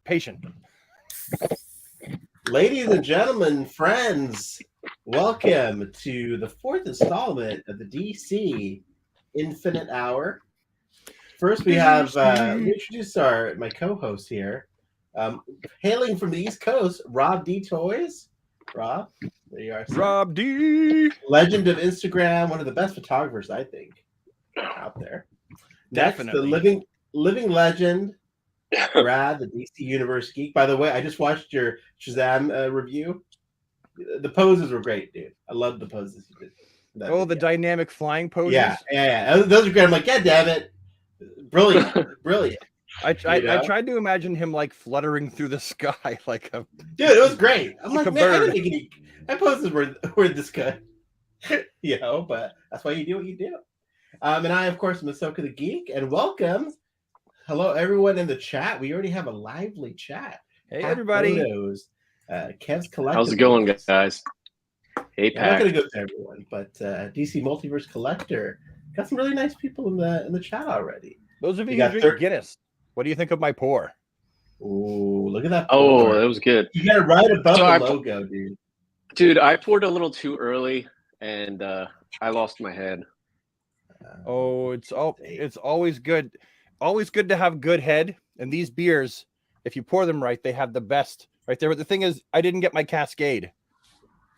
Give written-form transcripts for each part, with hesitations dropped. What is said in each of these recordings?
patient. Ladies and gentlemen, friends, welcome to the fourth installment of the DC Infinite Hour. First, we have let me introduce my co-host here, hailing from the East Coast, Rob D Toys. Rob, there you are, sir. Rob D, legend of Instagram, one of the best photographers I think out there. Definitely. Next, the living legend, Brad, the DC Universe geek. By the way, I just watched your Shazam review. The poses were great, dude. I loved the poses you did. The dynamic flying poses. Yeah. Those are great. I'm like, God damn it, brilliant. I tried to imagine him like fluttering through the sky like a dude. It was great. I'm like, man, bird. I didn't think my poses were this good. But that's why you do what you do. And I, of course, am Ahsoka the Geek, and welcome. Hello, everyone in the chat. We already have a lively chat. Hey, everybody. Photos. Kev's Collectibles. How's it going, guys? Hey, Pat. I'm not going to go to everyone, but DC Multiverse Collector. Got some really nice people in the chat already. Those of you who drink Guinness, what do you think of my pour? Ooh, look at that pour. Oh, that was good. You got it right above the logo, dude. Dude, I poured a little too early, and I lost my head. It's always good. Always good to have good head. And these beers, if you pour them right, they have the best right there. But the thing is, I didn't get my Cascade.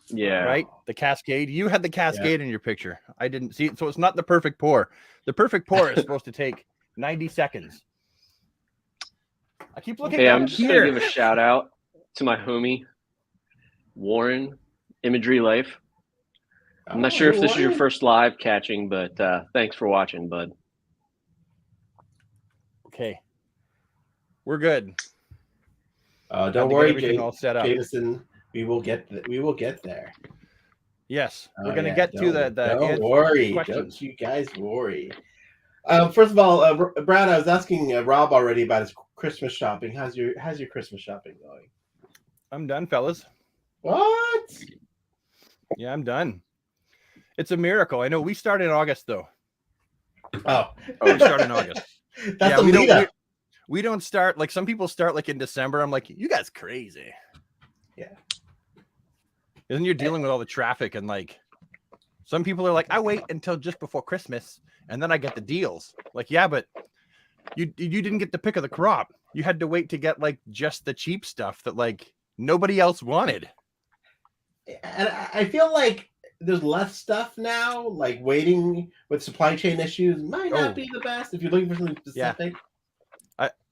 Yeah. Right? The Cascade. You had the Cascade in your picture. I didn't see it. So it's not the perfect pour. The perfect pour is supposed to take 90 seconds. I keep looking at I'm just going to give a shout out to my homie, Warren, Imagery Life. I'm not sure if this is your first live catching, but thanks for watching, bud. Okay. We're good. Don't worry, Jameson. We will get there. Yes, we're going to get to the don't worry. Questions. Don't you guys worry. First of all, Brad, I was asking Rob already about his Christmas shopping. How's your Christmas shopping going? I'm done, fellas. What? Yeah, I'm done. It's a miracle. I know we start in August, though. Oh, we start in August. That's we don't start like some people start like in December. I'm like, you guys crazy. Yeah. Isn't you're dealing with all the traffic and like some people are like, I wait until just before Christmas and then I get the deals. Like, yeah, but you didn't get the pick of the crop. You had to wait to get like just the cheap stuff that like nobody else wanted. And I feel like there's less stuff now, like waiting with supply chain issues might not be the best if you're looking for something specific.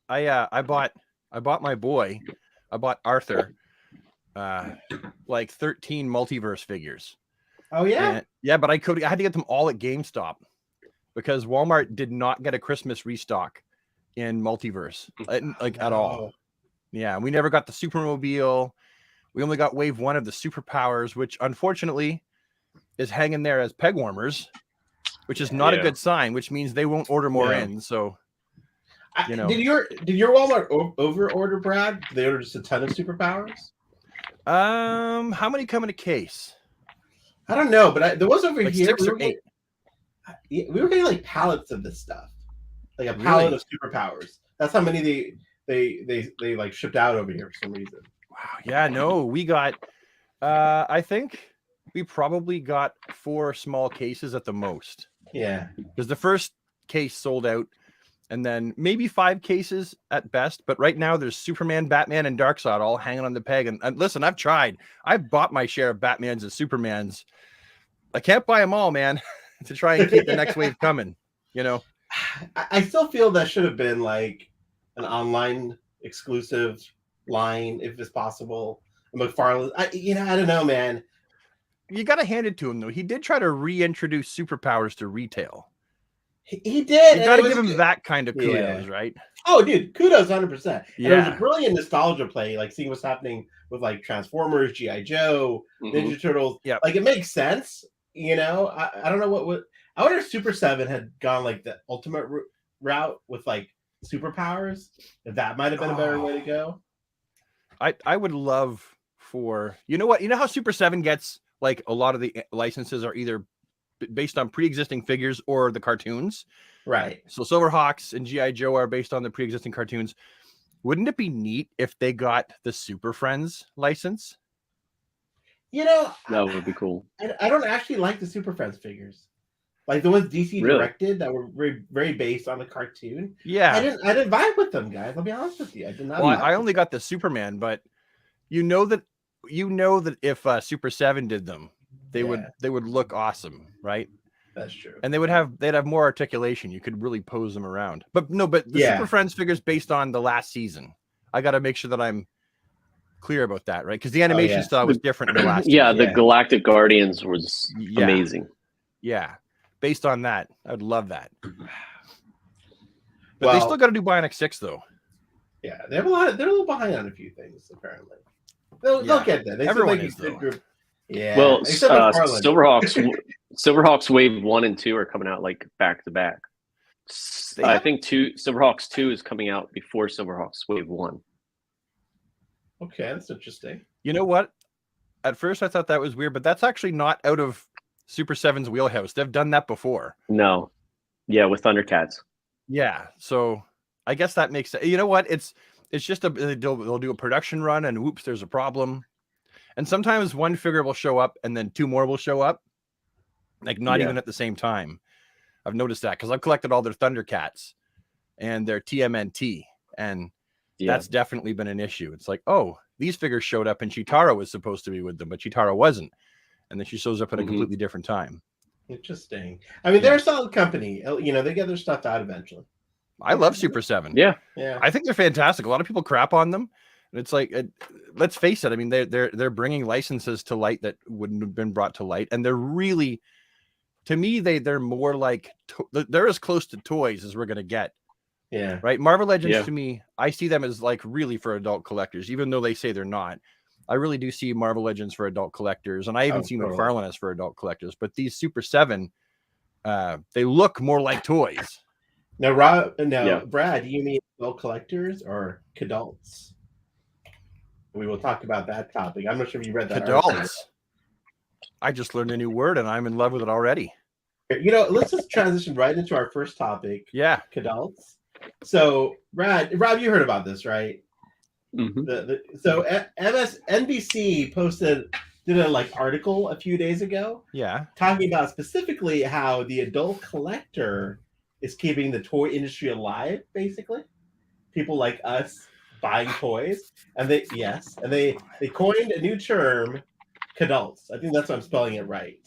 Yeah. I bought my boy. I bought Arthur like 13 multiverse figures. Oh yeah? But I had to get them all at GameStop because Walmart did not get a Christmas restock in multiverse at all. Yeah, we never got the Supermobile. We only got wave 1 of the superpowers, which unfortunately is hanging there as peg warmers, which is not a good sign, which means they won't order more in. So, did your Walmart over order, Brad? Did they order just a ton of superpowers? How many come in a case? I don't know, but there was over like here 6 or 8. We were getting like pallets of this stuff, like a pallet of superpowers. That's how many they like shipped out over here for some reason. Wow. Yeah. No, we got. I think we probably got 4 small cases at the most. Yeah, because the first case sold out, and then maybe 5 cases at best. But right now there's Superman, Batman, and Darkseid all hanging on the peg. And listen, I've tried. I've bought my share of Batmans and Supermans. I can't buy them all, man, to try and keep the next wave coming. I still feel that should have been like an online exclusive line if it's possible. McFarlane, I don't know, man. You got to hand it to him though. He did try to reintroduce superpowers to retail. He did. You got to give him that kind of kudos, right? Oh, dude, kudos 100%. Yeah, it was a brilliant nostalgia play, like seeing what's happening with like Transformers, G.I. Joe, Ninja Turtles. Yeah, like it makes sense. I don't know what I wonder if Super 7 had gone like the ultimate route with like superpowers. If that might have been a better way to go. I would love for how Super 7 gets like a lot of the licenses are either based on pre-existing figures or the cartoons, right? So Silverhawks and G.I. Joe are based on the pre-existing cartoons. Wouldn't it be neat if they got the Super Friends license? You know, That would be cool. I don't actually like the Super Friends figures, like the ones DC Really? directed that were very, very based on the cartoon. Yeah. I didn't vibe with them, guys. I'll be honest with you. I did not. Well, vibe I with only got the Superman, but you know that if Super 7 did them, they would look awesome, right? That's true. And they'd have more articulation. You could really pose them around. But the Super Friends figures based on the last season. I got to make sure that I'm clear about that, right? Because the animation style was different in the last season. The Galactic Guardians was amazing. Yeah. Based on that, I'd love that. But they still got to do Bionic 6 though. Yeah, they have they're a little behind on a few things apparently. They'll get that. They Everyone seem like is, a good though. group. Yeah. Well, except McFarlane. Silverhawks Wave 1 and 2 are coming out like back to back. I think Silverhawks 2 is coming out before Silverhawks Wave 1. Okay, that's interesting. You know what? At first I thought that was weird, but that's actually not out of Super 7's wheelhouse. They've done that before. No. Yeah, with Thundercats. Yeah. So I guess that makes sense. You know what? It's just they'll do a production run and whoops, there's a problem. And sometimes one figure will show up and then two more will show up. Like not even at the same time. I've noticed that because I've collected all their Thundercats and their TMNT. And that's definitely been an issue. It's like, oh, these figures showed up and Chitara was supposed to be with them, but Chitara wasn't. And then she shows up at a completely different time. Interesting. I mean, they're a solid company. You know, they get their stuff out eventually. I love Super 7. Yeah. I think they're fantastic. A lot of people crap on them. And it's like, let's face it. I mean, they're bringing licenses to light that wouldn't have been brought to light. And they're really, to me, they're more like, they're as close to toys as we're going to get. Yeah. Right. Marvel Legends to me, I see them as like really for adult collectors, even though they say they're not. I really do see Marvel Legends for adult collectors. And I even see McFarlane as for adult collectors. But these Super 7, they look more like toys. Now, Brad, do you mean adult collectors or Cadults? We will talk about that topic. I'm not sure if you read that. Cadults. I just learned a new word and I'm in love with it already. You know, let's just transition right into our first topic. Yeah. Cadults. So, Rob, you heard about this, right? Mm-hmm. So NBC did a article a few days ago. Yeah. Talking about specifically how the adult collector is keeping the toy industry alive, basically. People like us buying toys. And they coined a new term, Cadults. I think that's what I'm spelling it right.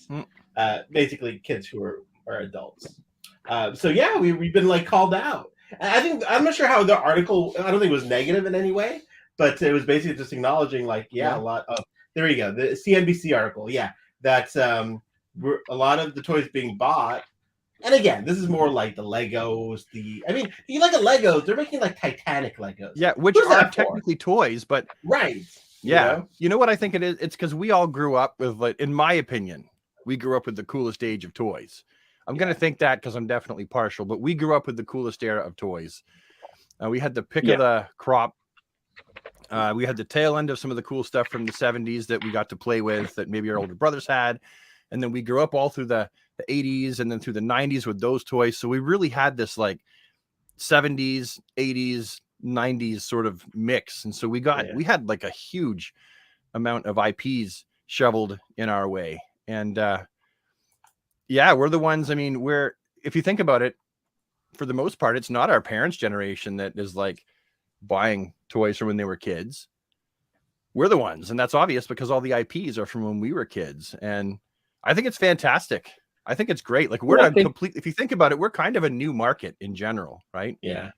Basically kids who are adults. We've been called out. And I'm not sure how the article, I don't think it was negative in any way, but it was basically just acknowledging a lot of, there you go, the CNBC article. Yeah. That a lot of the toys being bought. And again, this is more like the Legos. You look at Legos, they're making Titanic Legos. Yeah, which are technically toys, but right. Yeah. You know what I think it is? It's because we all grew up with, in my opinion, we grew up with the coolest age of toys. I'm going to think that because I'm definitely partial, but we grew up with the coolest era of toys. We had the pick of the crop. We had the tail end of some of the cool stuff from the 70s that we got to play with that maybe our older brothers had. And then we grew up all through the 80s and then through the 90s with those toys. So we really had this 70s, 80s, 90s sort of mix. And so we had a huge amount of IPs shoveled in our way. And we're the ones, if you think about it, for the most part, it's not our parents' generation that is buying toys from when they were kids. We're the ones. And that's obvious because all the IPs are from when we were kids. And I think it's fantastic. I think it's great. If you think about it, we're kind of a new market in general, right? Yeah.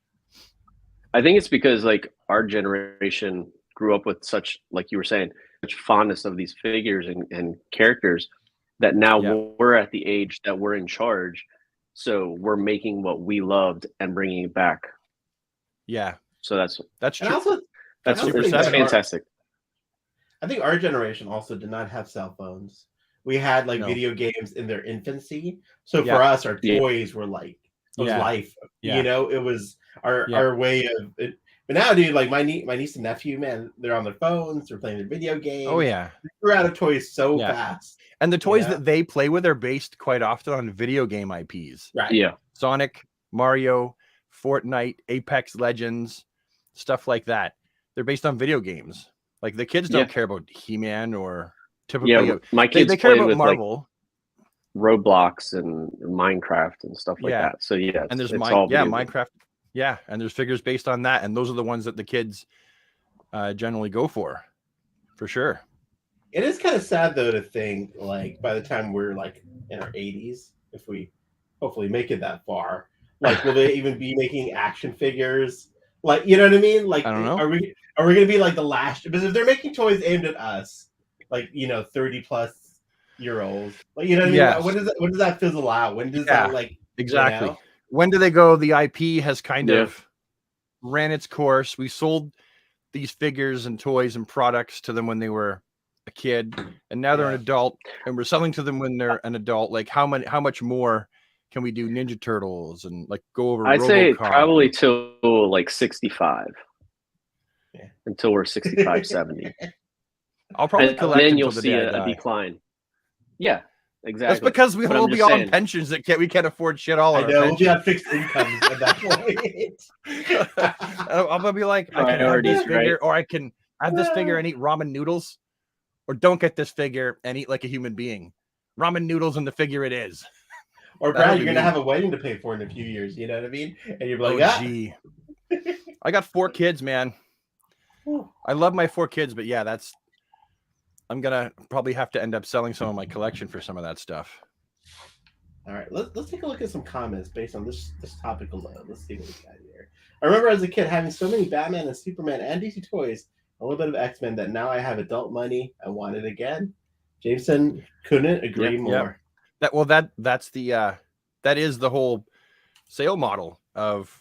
I think it's because our generation grew up with such, like you were saying, such fondness of these figures and characters that now we're at the age that we're in charge. So we're making what we loved and bringing it back. Yeah. So that's true. That's fantastic. I think our generation also did not have cell phones. We had video games in their infancy. So for us, our toys were life. Yeah. You know, it was our way of it. But now, dude, my niece and nephew, man, they're on their phones, they're playing their video games. Oh yeah. They're out of toys so fast. And the toys that they play with are based quite often on video game IPs. Right. Yeah. Sonic, Mario, Fortnite, Apex Legends. stuff like that. They're based on video games. Like the kids don't care about He-Man or typically. Yeah, my kids they care played about with Marvel, Roblox and Minecraft and stuff like that. So yeah, and there's it's all video games. Minecraft. Yeah, and there's figures based on that, and those are the ones that the kids generally go for sure. It is kind of sad though to think like by the time we're like in our 80s, if we hopefully make it that far, like will they even be making action figures? Like, you know what I mean? Like, I don't know. Are we gonna be like the last? Because if they're making toys aimed at us, like 30+-year-olds, like you know what I mean? Yes. When does that fizzle out? When does that like exactly? When do they go? The IP has kind of ran its course. We sold these figures and toys and products to them when they were a kid, and now they're an adult, and we're selling to them when they're an adult. Like how much more can we do Ninja Turtles and like go over? I'd say RoboCop probably till like 65, until we're 65, 70. I'll probably collect. Then you'll see a decline. Yeah, exactly. That's because we will be on pensions that we can't afford shit all. I know we'll be on fixed incomes at that point. I'm gonna be like, I can have this figure, or I can have this figure and eat ramen noodles. Or don't get this figure and eat like a human being. Ramen noodles and the figure it is. Or Brad, you're gonna have a wedding to pay for in a few years. You know what I mean? And you're like, gee. I got 4 kids, man. I love my 4 kids, but yeah, I'm gonna probably have to end up selling some of my collection for some of that stuff. All right, let's take a look at some comments based on this topic alone. Let's see what we got here. I remember as a kid having so many Batman and Superman and DC toys. A little bit of X-Men that now I have adult money. I want it again. Jameson couldn't agree more. That is the whole sale model of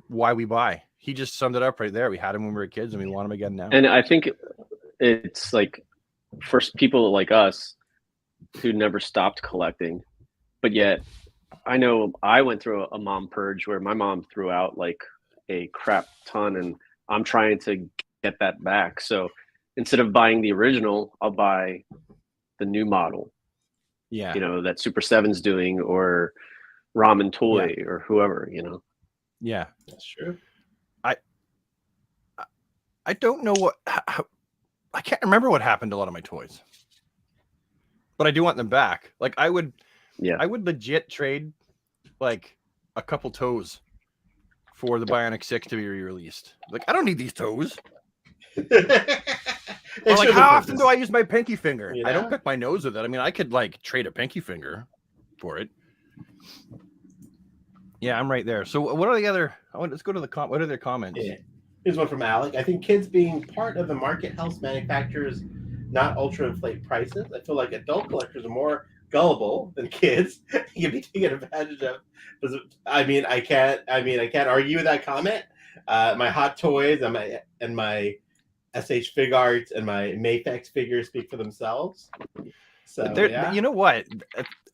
why we buy. He just summed it up right there. We had him when we were kids and we want him again now. And I think it's like for people like us who never stopped collecting, but yet I know I went through a mom purge where my mom threw out like a crap ton, and I'm trying to get that back. So instead of buying the original, I'll buy the new model. Yeah. That Super 7's doing, or Ramen Toy, or whoever, Yeah. That's true. I don't know I can't remember what happened to a lot of my toys. But I do want them back. Like I would legit trade like a couple toes for the Bionic 6 to be re-released. Like I don't need these toes. Or like how often do I use my pinky finger? I don't pick my nose with it. I mean, I could like trade a pinky finger for it. Yeah, I'm right there. So what are the other? Let's go to what are their comments? Yeah. Here's one from Alec. I think kids being part of the market helps manufacturers not ultra inflate prices. I feel like adult collectors are more gullible than kids. You can be taken advantage of. I can't argue with that comment. My Hot Toys and my SH Fig Arts and my Mafex figures speak for themselves. So you know what?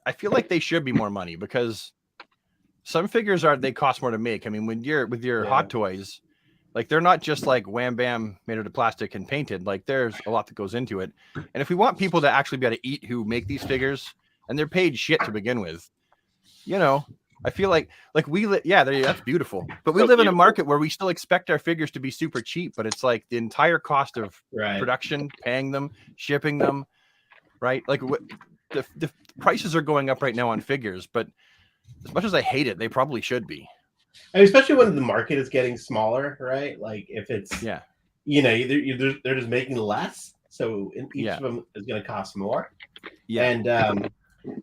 I feel like they should be more money because some figures they cost more to make. I mean, with your Hot Toys, like they're not just like wham bam made out of plastic and painted. Like there's a lot that goes into it. And if we want people to actually be able to eat who make these figures, and they're paid shit to begin with, I feel like that's beautiful. But we live in a market where we still expect our figures to be super cheap, but it's like the entire cost of production, paying them, shipping them, right? Like the prices are going up right now on figures, but as much as I hate it, they probably should be. And especially when the market is getting smaller, right? Like if it's they're just making less, so each of them is going to cost more. Yeah, and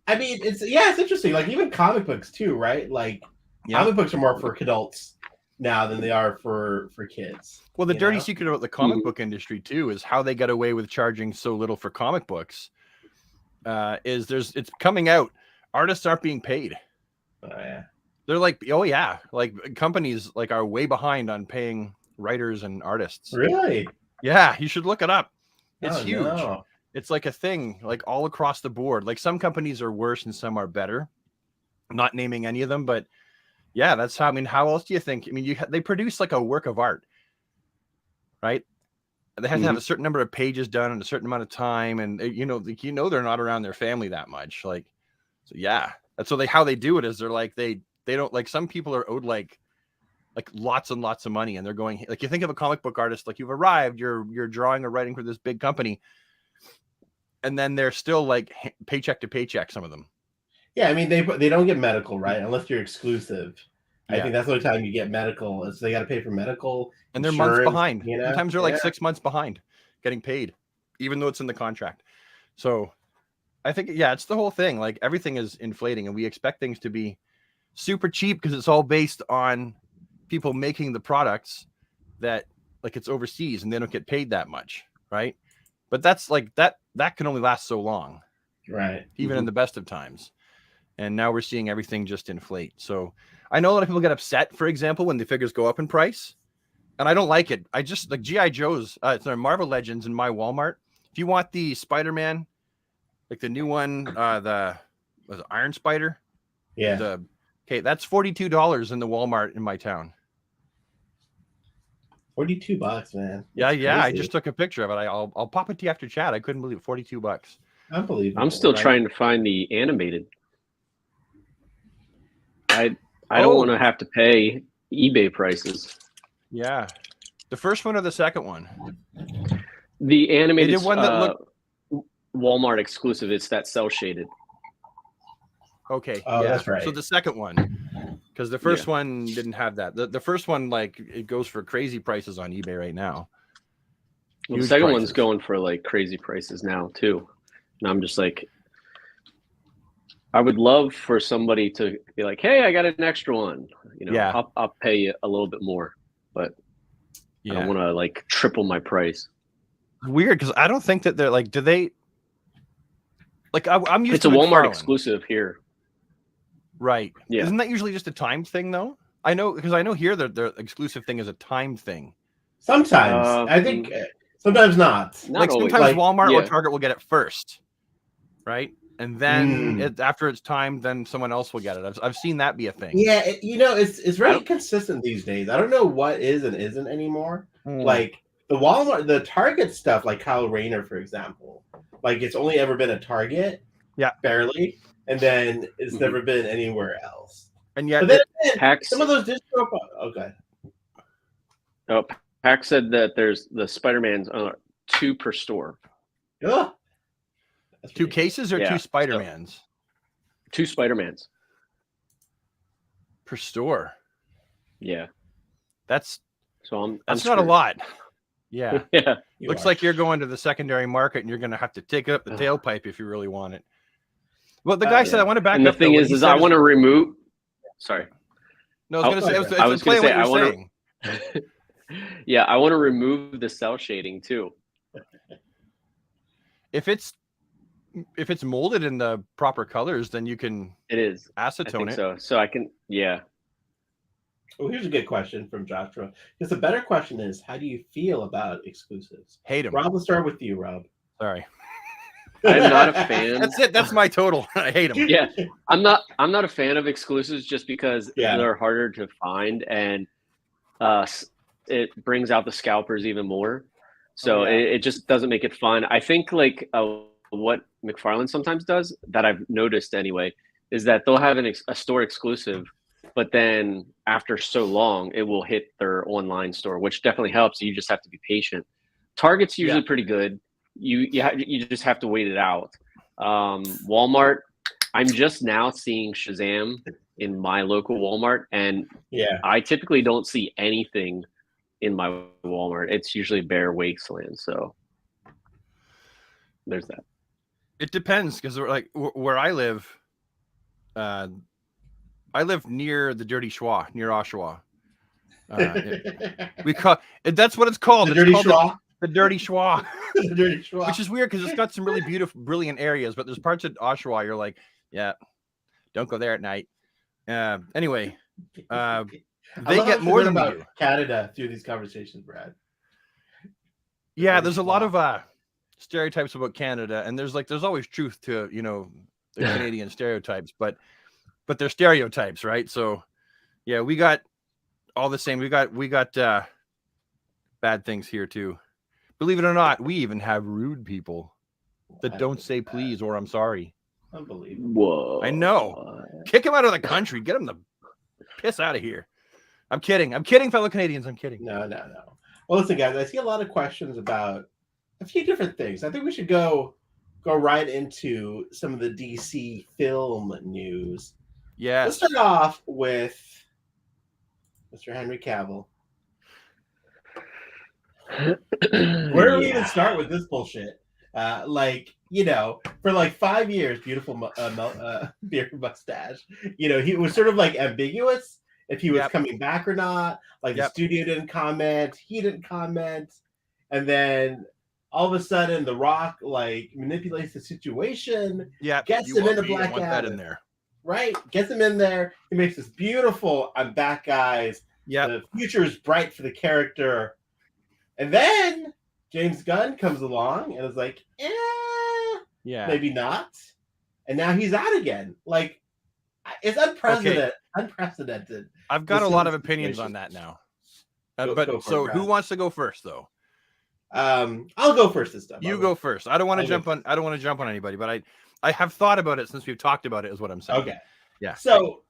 I mean it's interesting. Like even comic books too, right? Like comic books are more for adults now than they are for kids. Well, the dirty secret about the comic book industry too is how they got away with charging so little for comic books. It's coming out. Artists aren't being paid. Oh yeah. They're like, like companies like are way behind on paying writers and artists. Really? Yeah, you should look it up. It's huge. No. It's like a thing, like all across the board. Like some companies are worse and some are better. I'm not naming any of them, but yeah, that's how. I mean, how else do you think? I mean, they produce like a work of art, right? They have to have a certain number of pages done in a certain amount of time, and they're not around their family that much. Like, so yeah, that's how they do it. Is they're like they don't like some people are owed like like lots and lots of money, and they're going like, you think of a comic book artist, like you've arrived, you're drawing or writing for this big company, and then they're still like paycheck to paycheck, some of them. Yeah, I mean they don't get medical, right, unless you're exclusive. I Yeah. think that's the only time you get medical. Is they got to pay for medical, and they're months insurance, behind. you know? Sometimes they're like 6 months behind getting paid, even though it's in the contract. So I think, yeah, it's the whole thing. Like everything is inflating, and we expect things to be super cheap because it's all based on people making the products that, like, it's overseas and they don't get paid that much, right? But that's like that can only last so long, right? Even in the best of times. And now we're seeing everything just inflate. So I know a lot of people get upset, for example, when the figures go up in price, and I don't like it. I just like G.I. Joe's, it's our Marvel Legends in my Walmart. If you want the Spider-Man, like the new one, the Iron Spider, Yeah. Okay, that's $42 in the Walmart in my town. $42, man. Yeah. That's I crazy. just took a picture of it. I'll pop it to you after chat. I couldn't believe it. $42. Unbelievable. I'm still right? trying to find the animated. I don't want to have to pay eBay prices. Yeah, the first one or the second one? The animated one that looked Walmart exclusive. It's that cell shaded. Okay. Oh, that's right. So the second one, because the first one didn't have that. The first one, like, it goes for crazy prices on eBay right now. Well, the second one's going for like crazy prices now too. And I'm just like, I would love for somebody to be like, "Hey, I got an extra one. You know, I'll pay you a little bit more, but I don't want to like triple my price." Weird, because I don't think that they're like. Do they? Like, I'm used It's to a Walmart McFarlane. exclusive here. Right. Yeah. Isn't that usually just a time thing though? I know, because I know here their exclusive thing is a time thing. Sometimes I think sometimes not. Like always. Sometimes Walmart or Target will get it first, right? And then after it's time, then someone else will get it. I've seen that be a thing. Yeah, it's very consistent these days. I don't know what is and isn't anymore. Like the Target stuff, like Kyle Rayner, for example, like it's only ever been a Target, barely, and then it's never been anywhere else. And yet, some of those distro. Okay. Oh, Pack said that there's the Spider-Man's 2 per store. Oh. 2 cases or 2 Spider-Mans? 2 Spider-Mans per store. Yeah, that's not a lot. Yeah, yeah. Looks like you're going to the secondary market, and you're going to have to take up the tailpipe if you really want it. Well, the guy said, I want to back and up. The thing is I want to remove. Sorry. No, I was going to say. I was going to say. I want to. Yeah, I want to remove the cell shading too. If it's molded in the proper colors, then you can. It is acetone it. So I can. Yeah. Well, here's a good question from Joshua. Because the better question is, how do you feel about exclusives? Hate them. Rob, we'll start with you, Rob. Sorry. I'm not a fan. That's it. That's my total. I hate them. Yeah, I'm not a fan of exclusives just because they're harder to find, and it brings out the scalpers even more. So it just doesn't make it fun. I think like what McFarlane sometimes does that I've noticed anyway is that they'll have a store exclusive, but then after so long it will hit their online store, which definitely helps. You just have to be patient. Target's usually pretty good. You just have to wait it out. Walmart, I'm just now seeing Shazam in my local Walmart, and I typically don't see anything in my Walmart. It's usually bare wasteland. So there's that. It depends, because like where I live near the Dirty Schwa, near Oshawa. We call it. That's what it's called. The Dirty Schwa. The Dirty Schwa. The Dirty Schwa. Which is weird because it's got some really beautiful, brilliant areas, but there's parts of Oshawa you're like, don't go there at night. Anyway, they get more than about Canada through these conversations, Brad. Yeah, there's a lot of stereotypes about Canada, and there's always truth to the Canadian stereotypes, but they're stereotypes, right? So yeah, we got all the same. We got bad things here too. Believe it or not, we even have rude people that don't say please or I'm sorry. Unbelievable. Whoa. I know. Kick him out of the country. Get him the piss out of here. I'm kidding, fellow Canadians. I'm kidding. No. Well, listen, guys, I see a lot of questions about a few different things. I think we should go right into some of the DC film news. Yeah. Let's start off with Mr. Henry Cavill. Where do we even start with this bullshit? For like 5 years, beautiful beard mustache. He was sort of like ambiguous if he was coming back or not. Like the studio didn't comment, he didn't comment, and then all of a sudden, The Rock like manipulates the situation. Gets him into Black Adam. In there. Right, gets him in there. He makes this beautiful "I'm back, guys." Yeah, the future is bright for the character. And then James Gunn comes along and is like, maybe not. And now he's out again. Like, it's unprecedented. Unprecedented. I've got a lot of opinions on that now. Who wants to go first, though? I'll go first this time. You go first. I don't want to jump on anybody, but I have thought about it since we've talked about it. Is what I'm saying. Okay. Yeah. So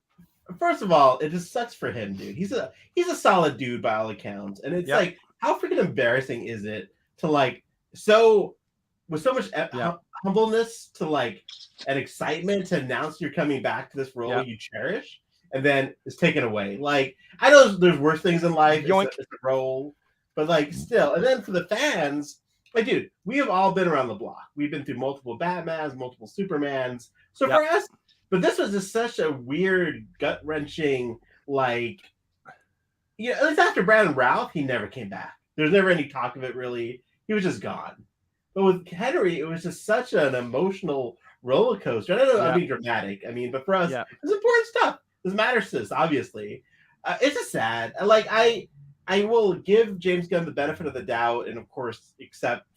first of all, it just sucks for him, dude. He's a solid dude by all accounts, and it's like, how freaking embarrassing is it to with so much humbleness to an excitement to announce you're coming back to this role you cherish, and then it's taken away. Like, I know there's worse things in life. It's a role, but still. And then for the fans, dude, we have all been around the block. We've been through multiple Batmans, multiple Supermans. So for us, but this was just such a weird, gut wrenching, at least after Brandon Routh, he never came back. There's never any talk of it, really. He was just gone. But with Henry, it was just such an emotional roller coaster. I don't know, I'm being dramatic. But for us, it's important stuff. This matters to us, obviously. It's just sad. I will give James Gunn the benefit of the doubt, and of course, accept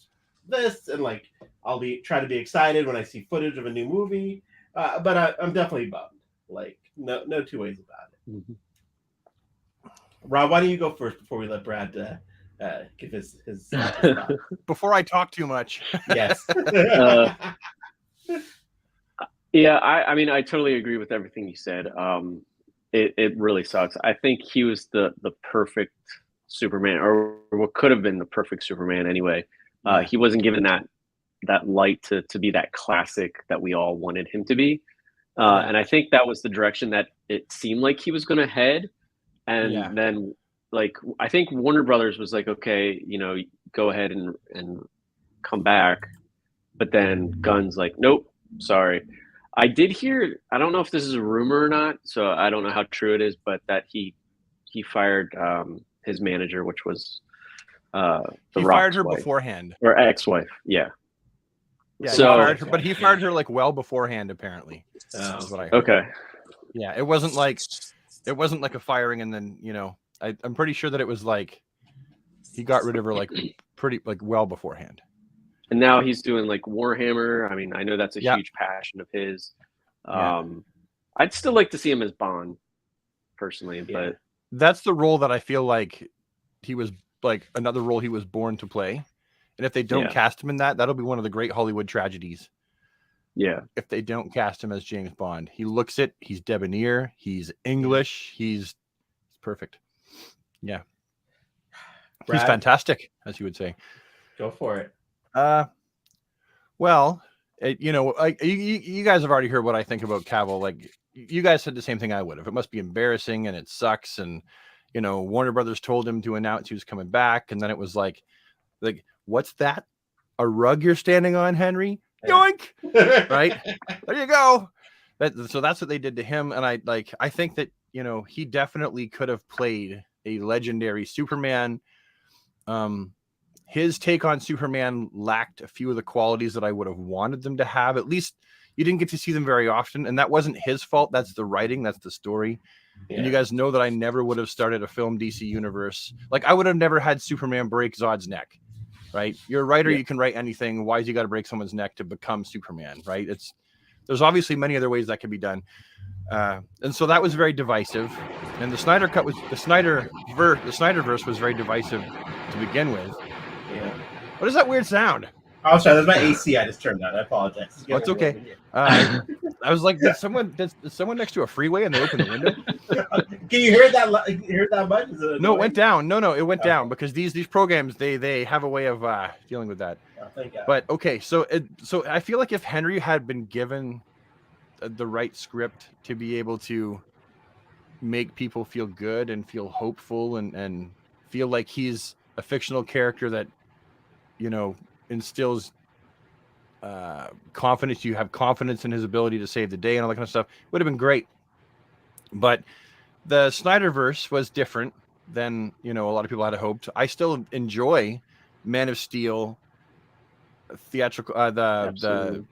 this, and I'll try to be excited when I see footage of a new movie. But I'm definitely bummed. No two ways about it. Mm-hmm. Rob, why don't you go first before we let Brad give his before I talk too much? Yes. I totally agree with everything you said. It really sucks. I think he was the perfect Superman, or what could have been the perfect Superman anyway. He wasn't given that light to be that classic that we all wanted him to be. And I think that was the direction that it seemed like he was going to head. And then, I think Warner Brothers was like, okay, go ahead and come back. But then Gunn's like, nope, sorry. I did hear, I don't know if this is a rumor or not, so I don't know how true it is, but that he fired his manager, which was he fired her beforehand. Or ex-wife, yeah. Yeah, so, he fired her, but he fired her well beforehand, apparently. Is what I heard. Okay. Yeah, it wasn't like a firing and then, I'm pretty sure that it was he got rid of her pretty well beforehand. And now he's doing Warhammer. I know that's a huge passion of his. I'd still like to see him as Bond, personally, but that's the role that I feel like he was another role he was born to play. And if they don't cast him in that'll be one of the great Hollywood tragedies. Yeah. If they don't cast him as James Bond, he looks it. He's debonair. He's English. He's perfect. Yeah. Brad, he's fantastic, as you would say. Go for it. Well, you guys have already heard what I think about Cavill. You guys said the same thing I would have. It must be embarrassing and it sucks. And, Warner Brothers told him to announce he was coming back. And then it was like, what's that? A rug you're standing on, Henry? Yoink! Right? There you go. So that's what they did to him. And I think that, he definitely could have played a legendary Superman. His take on Superman lacked a few of the qualities that I would have wanted them to have. At least you didn't get to see them very often. And that wasn't his fault. That's the writing. That's the story. Yeah. And you guys know that I never would have started a film DC universe. I would have never had Superman break Zod's neck. Right? You're a writer. You can write anything. Why is you got to break someone's neck to become Superman? Right? There's obviously many other ways that can be done. And so that was very divisive. And the Snyder cut the Snyderverse was very divisive to begin with. Yeah. What is that weird sound? Oh, sorry, that's my AC. I just turned on. I apologize. Oh, it's okay. I was like, did someone next to a freeway and they opened the window? Can you hear that? You hear that much? No, it went down. No, it went down because these programs they have a way of dealing with that. Oh, thank God. But okay, so I feel like if Henry had been given the right script to be able to make people feel good and feel hopeful and feel like he's a fictional character that, you know, instills confidence, you have confidence in his ability to save the day and all that kind of stuff, would have been great. But the Snyderverse was different than, you know, a lot of people had hoped. I still enjoy Man of Steel theatrical, the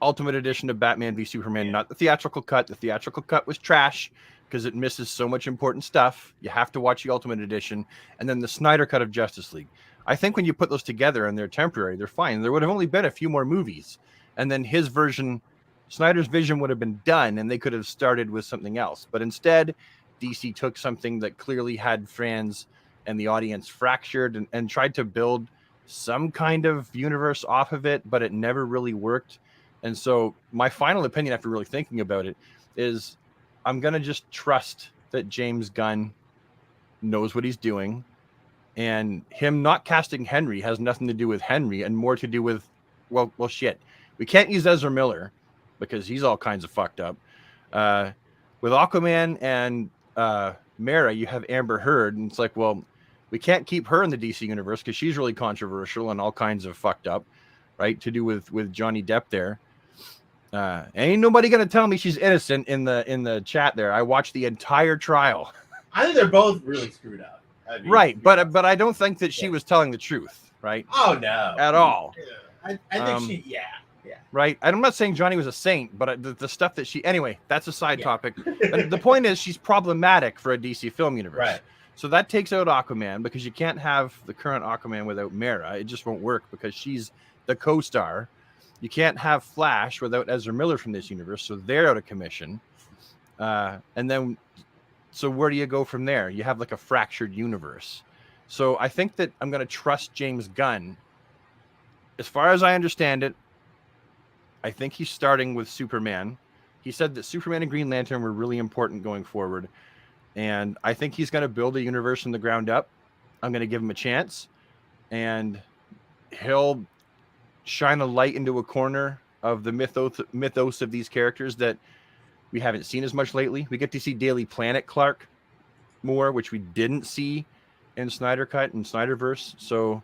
Ultimate Edition of Batman v Superman, not the theatrical cut. The theatrical cut was trash because it misses so much important stuff. You have to watch the Ultimate Edition, and then the Snyder cut of Justice League. I think when you put those together and they're temporary, they're fine. There would have only been a few more movies, and then his version, Snyder's vision, would have been done, and they could have started with something else. But instead, DC took something that clearly had fans and the audience fractured and tried to build some kind of universe off of it, but it never really worked. And so my final opinion after really thinking about it is I'm going to just trust that James Gunn knows what he's doing. And him not casting Henry has nothing to do with Henry and more to do with, well, shit. We can't use Ezra Miller because he's all kinds of fucked up. With Aquaman and Mara, you have Amber Heard, and it's like, well, we can't keep her in the DC universe because she's really controversial and all kinds of fucked up, right? To do with Johnny Depp there. Ain't nobody gonna tell me she's innocent in the chat there. I watched the entire trial. I think they're both really screwed up. I mean, Right, but I don't think that she was telling the truth, right? Oh no, At all. I think yeah. Right. I'm not saying Johnny was a saint, but the stuff that anyway, that's a side topic. But the point is, she's problematic for a DC film universe. Right. So that takes out Aquaman because you can't have the current Aquaman without Mara. It just won't work because she's the co-star. You can't have Flash without Ezra Miller from this universe, so they're out of commission. And then, so where do you go from there? You have like a fractured universe. So I think that I'm going to trust James Gunn. As far as I understand it, I think he's starting with Superman. He said that Superman and Green Lantern were really important going forward. And I think he's going to build a universe from the ground up. I'm going to give him a chance. And he'll shine a light into a corner of the mythos of these characters that we haven't seen as much lately. We get to see Daily Planet Clark more, which we didn't see in Snyder Cut and Snyderverse. So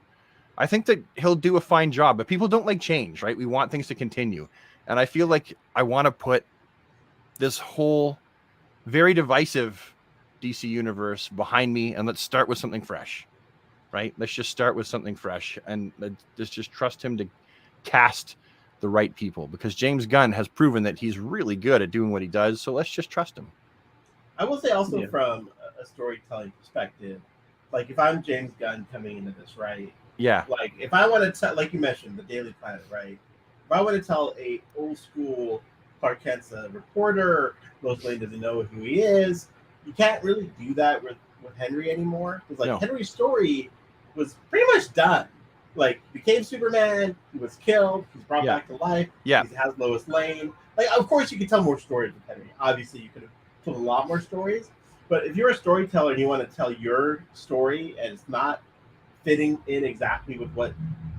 I think that he'll do a fine job, but people don't like change, right? We want things to continue. And I feel like I want to put this whole very divisive DC universe behind me, and let's start with something fresh, right? Let's just start with something fresh and let's just trust him to cast the right people, because James Gunn has proven that he's really good at doing what he does. So let's just trust him. I will say also from a storytelling perspective, like if I'm James Gunn coming into this, right? Yeah. Like if I want to tell, like you mentioned, the Daily Planet, right? If I want to tell a old school Clark Kent's a reporter, Lois Lane doesn't know who he is, you can't really do that with Henry anymore. Because like Henry's story was pretty much done. Like became Superman, he was killed, he's brought back to life. Yeah. He has Lois Lane. Like of course you could tell more stories with Henry. Obviously you could have told a lot more stories. But if you're a storyteller and you want to tell your story and it's not fitting in exactly with what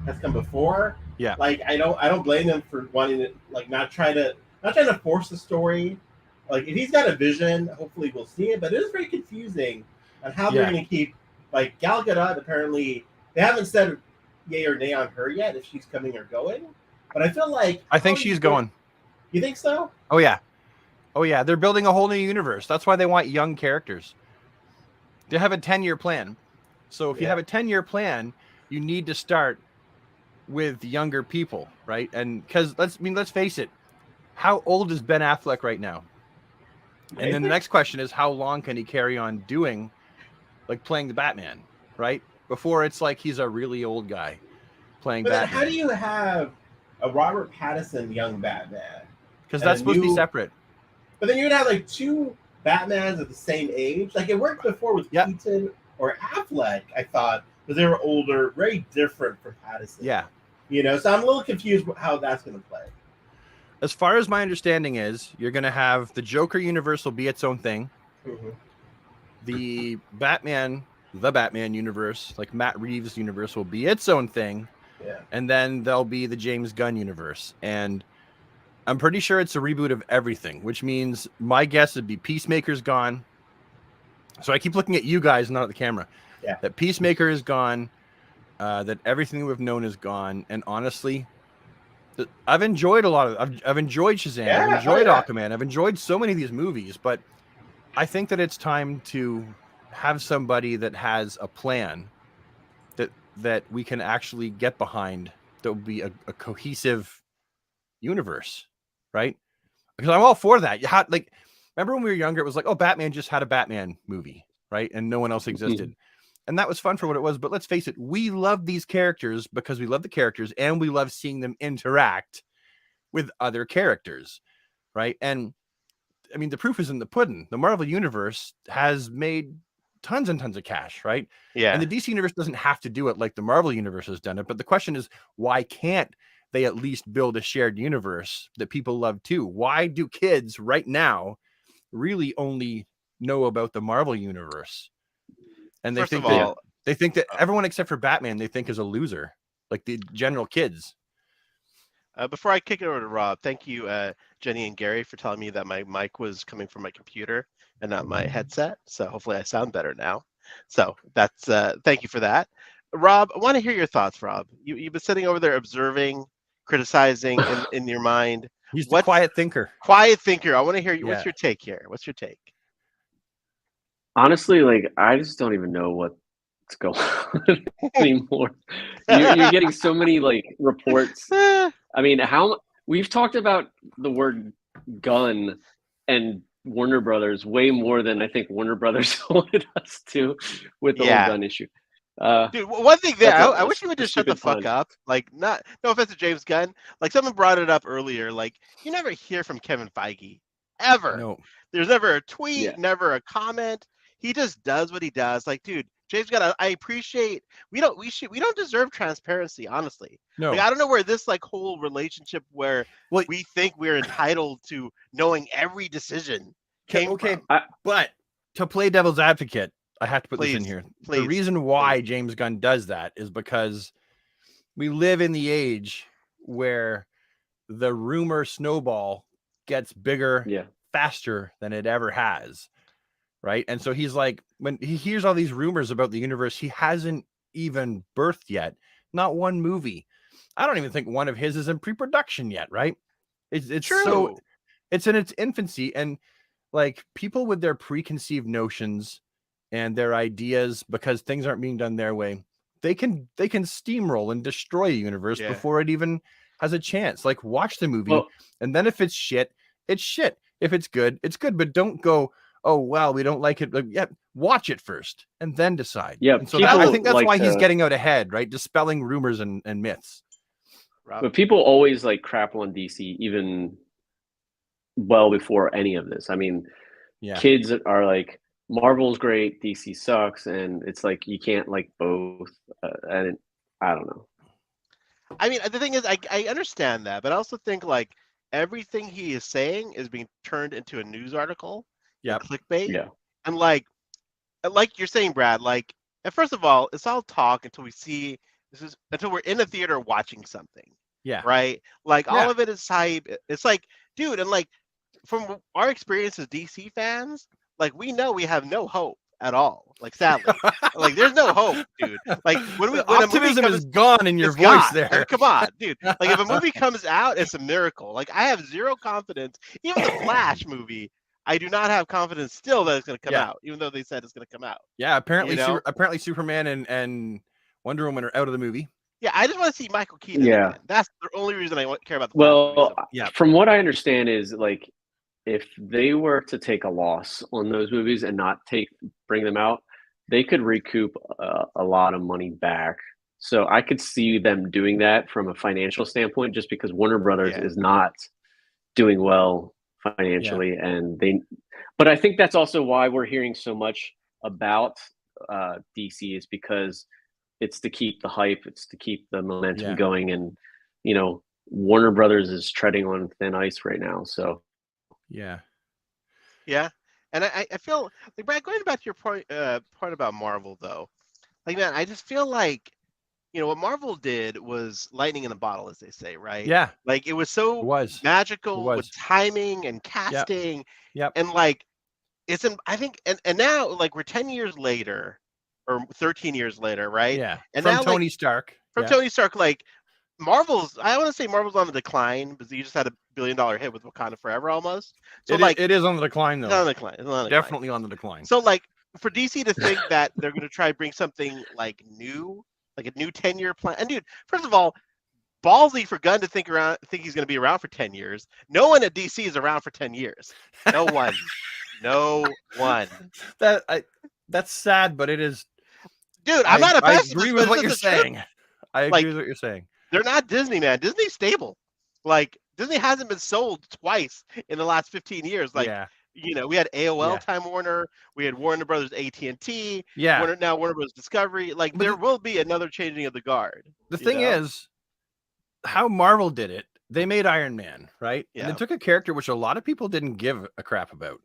has come before, like I don't blame them for wanting to like not trying to force the story. Like if he's got a vision, hopefully we'll see it. But it is very confusing on how they're going to keep like Gal Gadot. Apparently, they haven't said yay or nay on her yet if she's coming or going. But I feel like I think she's going. You think so? Oh yeah. They're building a whole new universe. That's why they want young characters. They have a 10-year plan. So if you have a 10-year plan, you need to start with younger people, right? And because let's face it, how old is Ben Affleck right now? And then the next question is, how long can he carry on doing, like playing the Batman, right? Before it's like he's a really old guy playing Batman. How do you have a Robert Pattinson young Batman? Because that's supposed to be separate. But then you would have like two Batmans at the same age. Like it worked before with Keaton or Affleck, I thought, because they were older, very different from Pattinson. Yeah. So I'm a little confused how that's going to play. As far as my understanding is, you're going to have the Joker universe will be its own thing. Mm-hmm. The Batman universe, like Matt Reeves' universe, will be its own thing. Yeah. And then there'll be the James Gunn universe. And I'm pretty sure it's a reboot of everything, which means my guess would be Peacemaker's gone. So I keep looking at you guys, not at the camera. Yeah. That Peacemaker is gone, that everything we've known is gone. And honestly, I've enjoyed a lot of I've enjoyed Shazam. Yeah, I've enjoyed Aquaman. I've enjoyed so many of these movies, but I think that it's time to have somebody that has a plan that we can actually get behind, that will be a cohesive universe, right? Because I'm all for that. You had, like, remember when we were younger, it was like, oh, Batman just had a Batman movie, right? And no one else existed. Mm-hmm. And that was fun for what it was. But let's face it, we love these characters because we love the characters and we love seeing them interact with other characters, right? And I mean, the proof is in the pudding. The Marvel Universe has made tons and tons of cash, right? Yeah. And the DC Universe doesn't have to do it like the Marvel Universe has done it. But the question is, why can't they at least build a shared universe that people love too? Why do kids right now really only know about the Marvel Universe? And they think that everyone except for Batman, they think is a loser, like the general kids. Before I kick it over to Rob, thank you, Jenny and Gary, for telling me that my mic was coming from my computer and not my headset. So hopefully I sound better now. So that's thank you for that. Rob, I want to hear your thoughts, Rob. You've been sitting over there observing, criticizing in your mind. He's the quiet thinker. Quiet thinker. I want to hear you. What's your take here? What's your take? Honestly, like, I just don't even know what's going on anymore. You're getting so many like reports. I mean, we've talked about the word gun and Warner Brothers way more than I think Warner Brothers wanted us to with the whole gun issue. Dude, one thing there, I wish you would just shut the fuck up. Like, no offense to James Gunn. Like, someone brought it up earlier. Like, you never hear from Kevin Feige ever. No. There's never a tweet, never a comment. He just does what he does. Like, dude, James Gunn, I appreciate. We don't deserve transparency, honestly. No, like, I don't know where this like whole relationship where we think we're entitled to knowing every decision came from. But to play devil's advocate, I have to put this in here. Please. The reason why James Gunn does that is because we live in the age where the rumor snowball gets bigger faster than it ever has. Right. And so he's like, when he hears all these rumors about the universe, he hasn't even birthed yet. Not one movie. I don't even think one of his is in pre-production yet. Right. It's true. So it's in its infancy. And like people with their preconceived notions and their ideas, because things aren't being done their way, they can steamroll and destroy a universe before it even has a chance. Like, watch the movie. And then if it's shit, it's shit. If it's good, it's good. But don't go, oh, well, we don't like it. Like, watch it first and then decide. Yeah. And so I think that's why he's getting out ahead, right? Dispelling rumors and myths. But people always like crap on DC, even well before any of this. I mean, kids are like, Marvel's great, DC sucks. And it's like, you can't like both. And I don't know. I mean, the thing is, I understand that, but I also think like everything he is saying is being turned into a news article. Clickbait. Yeah. And like you're saying, Brad, like, and first of all, it's all talk until until we're in a theater watching something. Yeah. Right. Like all of it is hype. It's like, dude, and like from our experience as DC fans, like we know we have no hope at all. Like sadly, like there's no hope, dude. Like when optimism is gone in your voice there. Like, come on, dude. Like if a movie comes out, it's a miracle. Like I have zero confidence. Even the Flash movie, I do not have confidence still that it's going to come out, even though they said it's going to come out. Yeah, apparently, apparently Superman and Wonder Woman are out of the movie. Yeah, I just want to see Michael Keaton. Yeah, that's the only reason I care about the. Well, from what I understand is like, if they were to take a loss on those movies and not bring them out, they could recoup a lot of money back. So I could see them doing that from a financial standpoint, just because Warner Brothers is not doing well financially, but I think that's also why we're hearing so much about DC, is because it's to keep the hype, it's to keep the momentum Yeah. going, and Warner Brothers is treading on thin ice right now. So Yeah. Yeah, and I feel like, Brad, going back to your point about Marvel though, like, man, I just feel like what Marvel did was lightning in a bottle, as they say, right? Yeah. Like it was It so was. magical It with was. timing and casting, Yep. and like I think, and now like we're 10 years later or 13 years later, right? Yeah. And From now Tony Stark. from Yeah. Tony Stark, like I want to say Marvel's on the decline because you just had $1 billion hit with Wakanda Forever almost. So it is on the decline it's though. on the decline. It's on the decline. Definitely on the decline. So like for DC to think that they're going to try to bring something like new, like a new 10-year plan. And dude, first of all, ballsy for Gunn to think he's going to be around for 10 years. No one at DC is around for 10 years. No one. No one. That's sad, but it is. Dude, I'm not a pessimist. I agree with but what you're it's the truth. saying. I agree with what you're saying. They're not Disney, man. Disney's stable. Like Disney hasn't been sold twice in the last 15 years. Like, Yeah. We had AOL Yeah. Time Warner, we had Warner Brothers AT&T, Yeah. Warner Brothers Discovery. Like, But there will be another changing of the guard. The thing is, how Marvel did it, they made Iron Man, right? Yeah. And they took a character which a lot of people didn't give a crap about.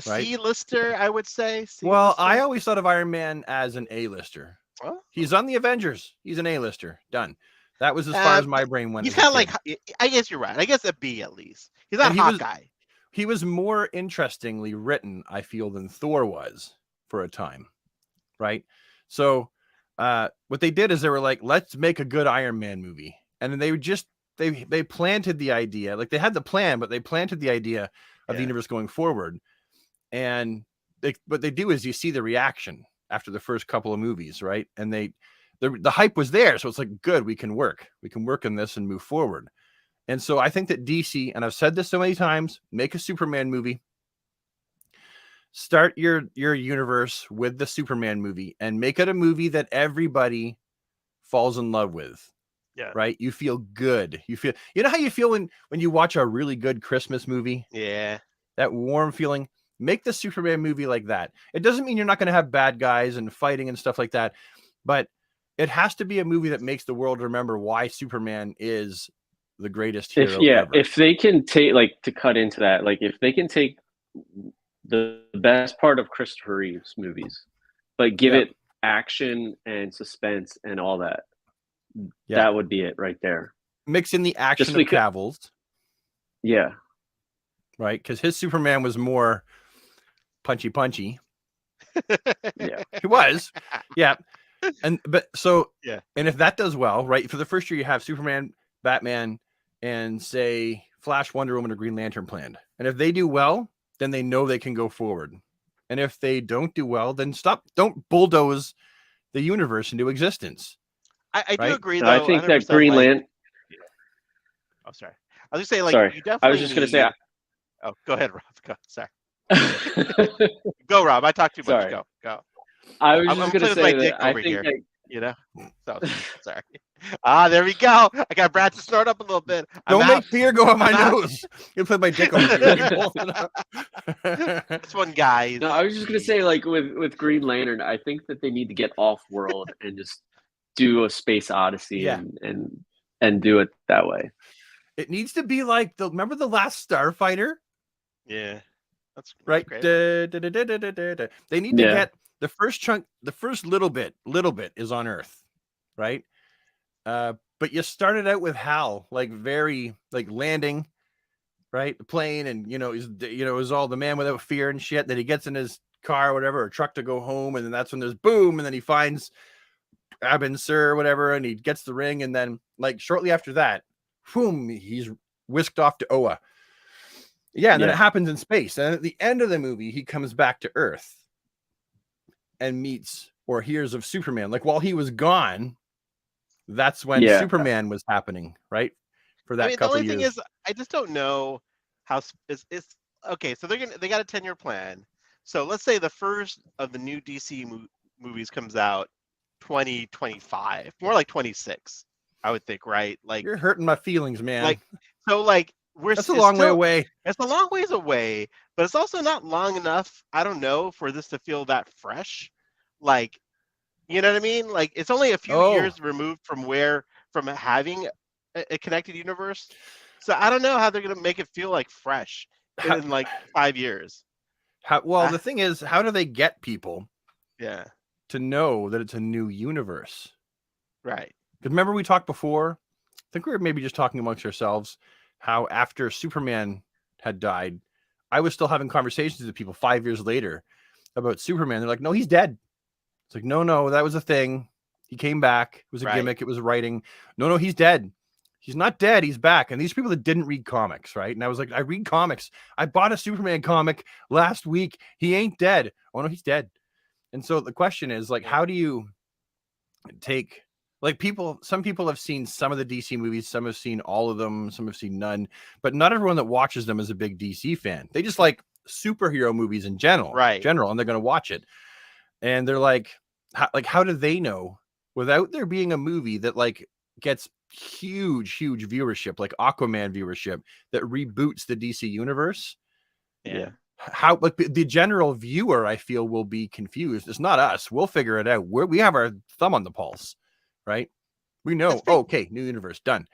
Right? C-lister, I would say. Well, I always thought of Iron Man as an A-lister. Well, He's on the Avengers. He's an A-lister. Done. That was as far as my brain went. He's kind of like, I guess you're right. I guess a B at least. He's not Hawkeye. He was more interestingly written, I feel, than Thor was for a time. Right? So what they did is they were like, let's make a good Iron Man movie. And then they planted the idea. Like they had the plan, but they planted the idea of the universe going forward. And what they do is you see the reaction after the first couple of movies, right? And the hype was there. So it's like, good, we can work on this and move forward. And so I think that DC, and I've said this so many times, make a Superman movie, start your universe with the Superman movie and make it a movie that everybody falls in love with. Yeah. Right. You feel good. You know how you feel when you watch a really good Christmas movie? Yeah. That warm feeling. Make the Superman movie like that. It doesn't mean you're not going to have bad guys and fighting and stuff like that, but it has to be a movie that makes the world remember why Superman is the greatest hero ever. If they can take, like, to cut into that, like if they can take the best part of Christopher Reeve's movies, but give it action and suspense and all that, that would be it right there. Mix in the action of Cadults. Yeah. Right? Because his Superman was more punchy. Yeah. He was. Yeah. And if that does well, right? For the first year you have Superman, Batman, and say Flash, Wonder Woman, or Green Lantern planned. And if they do well, then they know they can go forward. And if they don't do well, then don't bulldoze the universe into existence. I do agree, though. I think that Green Lantern. Oh, sorry. I was just saying, like, sorry. You definitely. I was just going to say. Oh, go ahead, Rob. Go. Sorry. Go, Rob. I talked too much. Sorry. Go. I was just going to say my that dick I over think here. So sorry. There we go. I got Brad to snort up a little bit. Don't make beer go on my nose. You put my dick over here. This one, guys. No, I was just going to say, like, with Green Lantern, I think that they need to get off world and just do a space odyssey and do it that way. It needs to be like remember the last Starfighter? Yeah. That's right. Great. They need to get the first chunk, the first little bit is on Earth, right? But you started out with Hal, like very like landing, right? The plane, and it was all the man without fear and shit. Then he gets in his car or whatever, or truck to go home, and then that's when there's boom, and then he finds Abin Sur or whatever, and he gets the ring, and then like shortly after that, boom, he's whisked off to Oa. Yeah, and then it happens in space. And at the end of the movie, he comes back to Earth and meets or hears of Superman. Like while he was gone, that's when Superman was happening, right? For that couple years. The only thing is, I just don't know how it's okay. So they got a 10-year plan. So let's say the first of the new DC movies comes out 2025, more like 26. I would think, right? Like you're hurting my feelings, man. That's a long way away. It's a long ways away, but it's also not long enough. I don't know for this to feel that fresh. Like You know what I mean? Like it's only a few Oh. years removed from having a connected universe. So I don't know how they're gonna make it feel like fresh in like 5 years. Well, the thing is, how do they get people Yeah. to know that it's a new universe? Right. Because remember we talked before, I think we were maybe just talking amongst ourselves, how after Superman had died, I was still having conversations with people 5 years later about Superman. They're like, no, he's dead. It's like, no, that was a thing. He came back. It was a gimmick. It was writing. No, he's dead. He's not dead. He's back. And these people that didn't read comics, right? And I was like, I read comics. I bought a Superman comic last week. He ain't dead. Oh, no, he's dead. And so the question is, like, how do you take, like, some people have seen some of the DC movies, some have seen all of them, some have seen none, but not everyone that watches them is a big DC fan. They just like superhero movies in general, and they're going to watch it. And they're like, how do they know without there being a movie that like gets huge viewership, like Aquaman viewership, that reboots the DC universe? Yeah. How, like, the general viewer, I feel, will be confused. It's not us. We'll figure it out. We have our thumb on the pulse, right? We know, okay, new universe, done.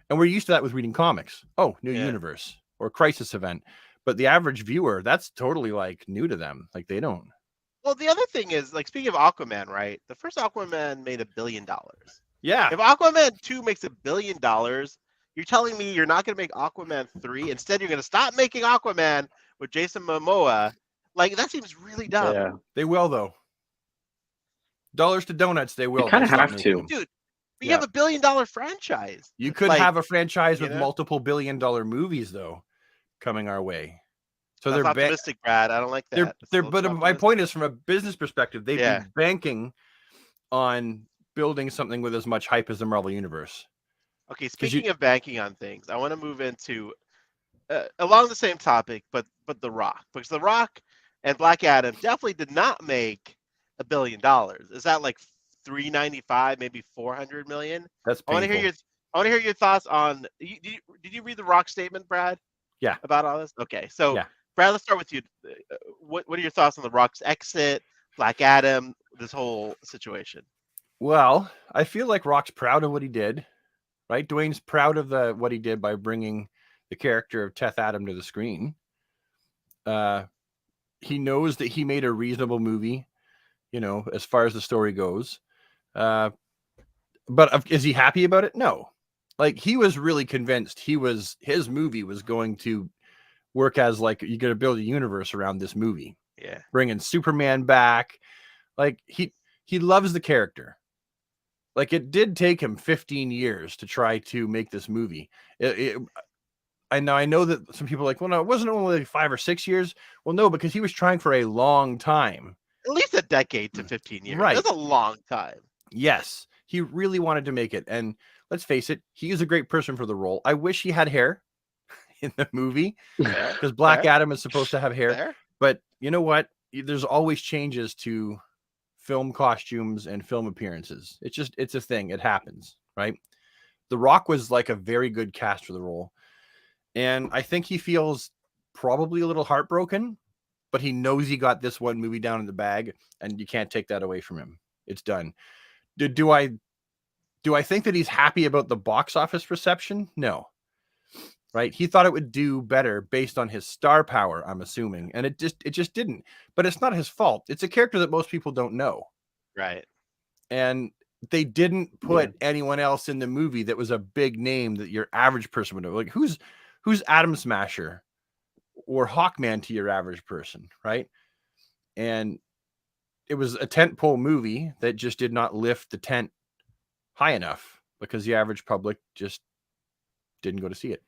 And we're used to that with reading comics. Oh, new universe or crisis event. But the average viewer, that's totally like new to them. Like they don't. Well, the other thing is, like, speaking of Aquaman, right? The first Aquaman made $1 billion. Yeah. If Aquaman 2 makes $1 billion, you're telling me you're not going to make Aquaman 3? Instead, you're going to stop making Aquaman with Jason Momoa. Like, that seems really dumb. Yeah. They will, though. Dollars to donuts, they will. You kind of have to. Dude, you have $1 billion franchise. You could have a franchise with multiple $1 billion movies, though, coming our way. So that's they're optimistic, Brad. I don't like that. But my point is, from a business perspective, they'd be banking on building something with as much hype as the Marvel Universe. Okay, speaking of banking on things, I want to move into along the same topic, but The Rock, because The Rock and Black Adam definitely did not make $1 billion. Is that like 395, maybe 400 million? That's painful. I want to hear your thoughts on. Did you read The Rock statement, Brad? Yeah. About all this? Okay, so Brad, let's start with you. What are your thoughts on The Rock's exit, Black Adam, this whole situation? Well, I feel like Rock's proud of what he did, right? Dwayne's proud of what he did by bringing the character of Teth Adam to the screen. He knows that he made a reasonable movie, as far as the story goes. But is he happy about it? No. Like, he was really convinced his movie was going to work as, like, you're going to build a universe around this movie. Yeah. Bringing Superman back. Like, he loves the character. Like, it did take him 15 years to try to make this movie. I know that some people are like, well, no, it wasn't only like 5 or 6 years. Well, no, because he was trying for a long time. At least a decade to 15 years. Right. That's a long time. Yes. He really wanted to make it. And let's face it, he is a great person for the role. I wish he had hair in the movie, because Black Adam is supposed to have hair. But you know what? There's always changes to film costumes and film appearances. It's a thing. It happens, right? The Rock was like a very good cast for the role. And I think he feels probably a little heartbroken, but he knows he got this one movie down in the bag, and you can't take that away from him. It's done. Do I think that he's happy about the box office reception? No. Right? He thought it would do better based on his star power, I'm assuming, and it just didn't. But it's not his fault. It's a character that most people don't know. Right. And they didn't put anyone else in the movie that was a big name that your average person would know. Like, who's Atom Smasher or Hawkman to your average person, right? And it was a tentpole movie that just did not lift the tent high enough because the average public just didn't go to see it.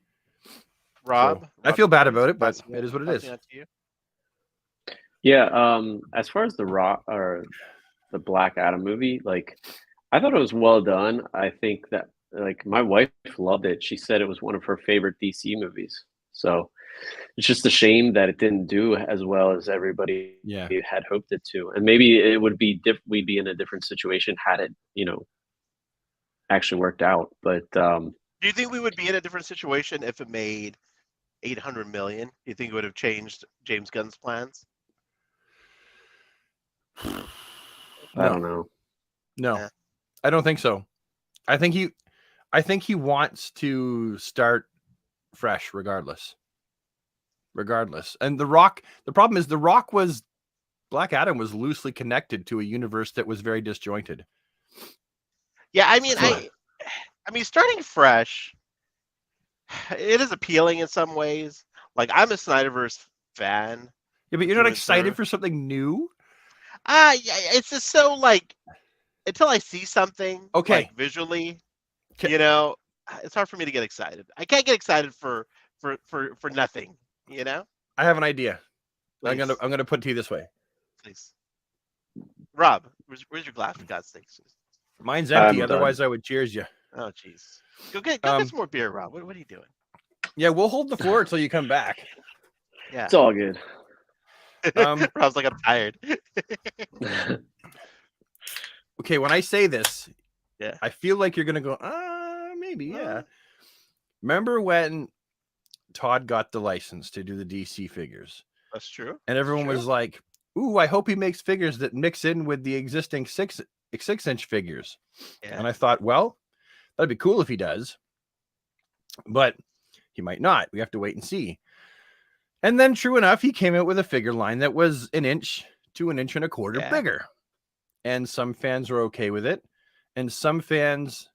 Rob, I feel bad about it, but it is what it is. Yeah, as far as the Rock or the Black Adam movie, like, I thought it was well done. I think that, like, my wife loved it. She said it was one of her favorite DC movies. So it's just a shame that it didn't do as well as everybody had hoped it to. And maybe it would be we'd be in a different situation had it, actually worked out. But do you think we would be in a different situation if it made 800 million? Do you think it would have changed James Gunn's plans? I don't know. No, Yeah. I don't think so. I think he wants to start fresh regardless. And the problem is Black Adam was loosely connected to a universe that was very disjointed. Yeah, I mean, So- I mean, starting fresh, it is appealing in some ways. Like, I'm a Snyderverse fan. Yeah, but you're through not and excited through. for something new? Yeah, it's just so like until I see something Okay. like visually, Okay. you know, it's hard for me to get excited. I can't get excited for nothing, you know. I have an idea. Please, I'm gonna put it to you this way. please. Rob, where's your glass? For God's sakes. Mine's empty, I'm otherwise I would cheers you. Oh, jeez. Go get some more beer, Rob. What are you doing? Yeah, we'll hold the floor until you come back. Yeah. It's all good. Rob's like, I'm tired. Okay, when I say this, Yeah. I feel like you're gonna go, maybe, yeah. Remember when Todd got the license to do the DC figures? That's true. And everyone was like, ooh, I hope he makes figures that mix in with the existing 6-inch figures. Yeah. And I thought, well, that'd be cool if he does. But he might not. We have to wait and see. And then true enough, he came out with a figure line that was 1 inch to 1.25 inches bigger. And some fans were okay with it. And some fans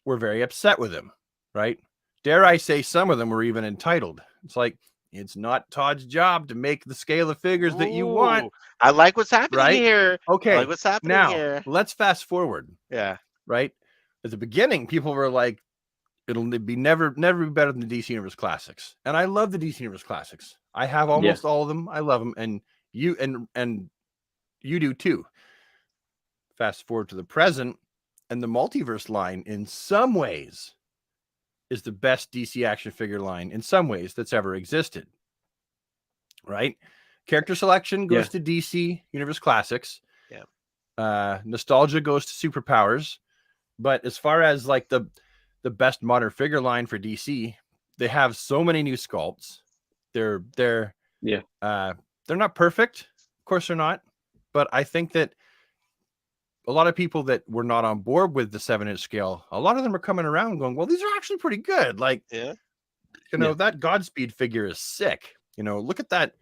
were very upset with him, right? Dare I say some of them were even entitled. It's like, it's not Todd's job to make the scale of figures that you want. Ooh, I like what's happening Right? here. Okay. I like what's happening Now, here. let's fast forward, Yeah. right? At the beginning, people were like, it'll be never be better than the DC Universe Classics. And I love the DC Universe Classics. I have almost all of them. I love them. And you you do too. Fast forward to the present, and the multiverse line in some ways is the best DC action figure line in some ways that's ever existed. Right? Character selection goes to DC Universe Classics. Yeah. Nostalgia goes to Superpowers. But as far as like the best modern figure line for DC, they have so many new sculpts. They're not perfect. Of course they're not. But I think that a lot of people that were not on board with the 7-inch scale, a lot of them are coming around going, well, these are actually pretty good. Like, that Godspeed figure is sick. Look at that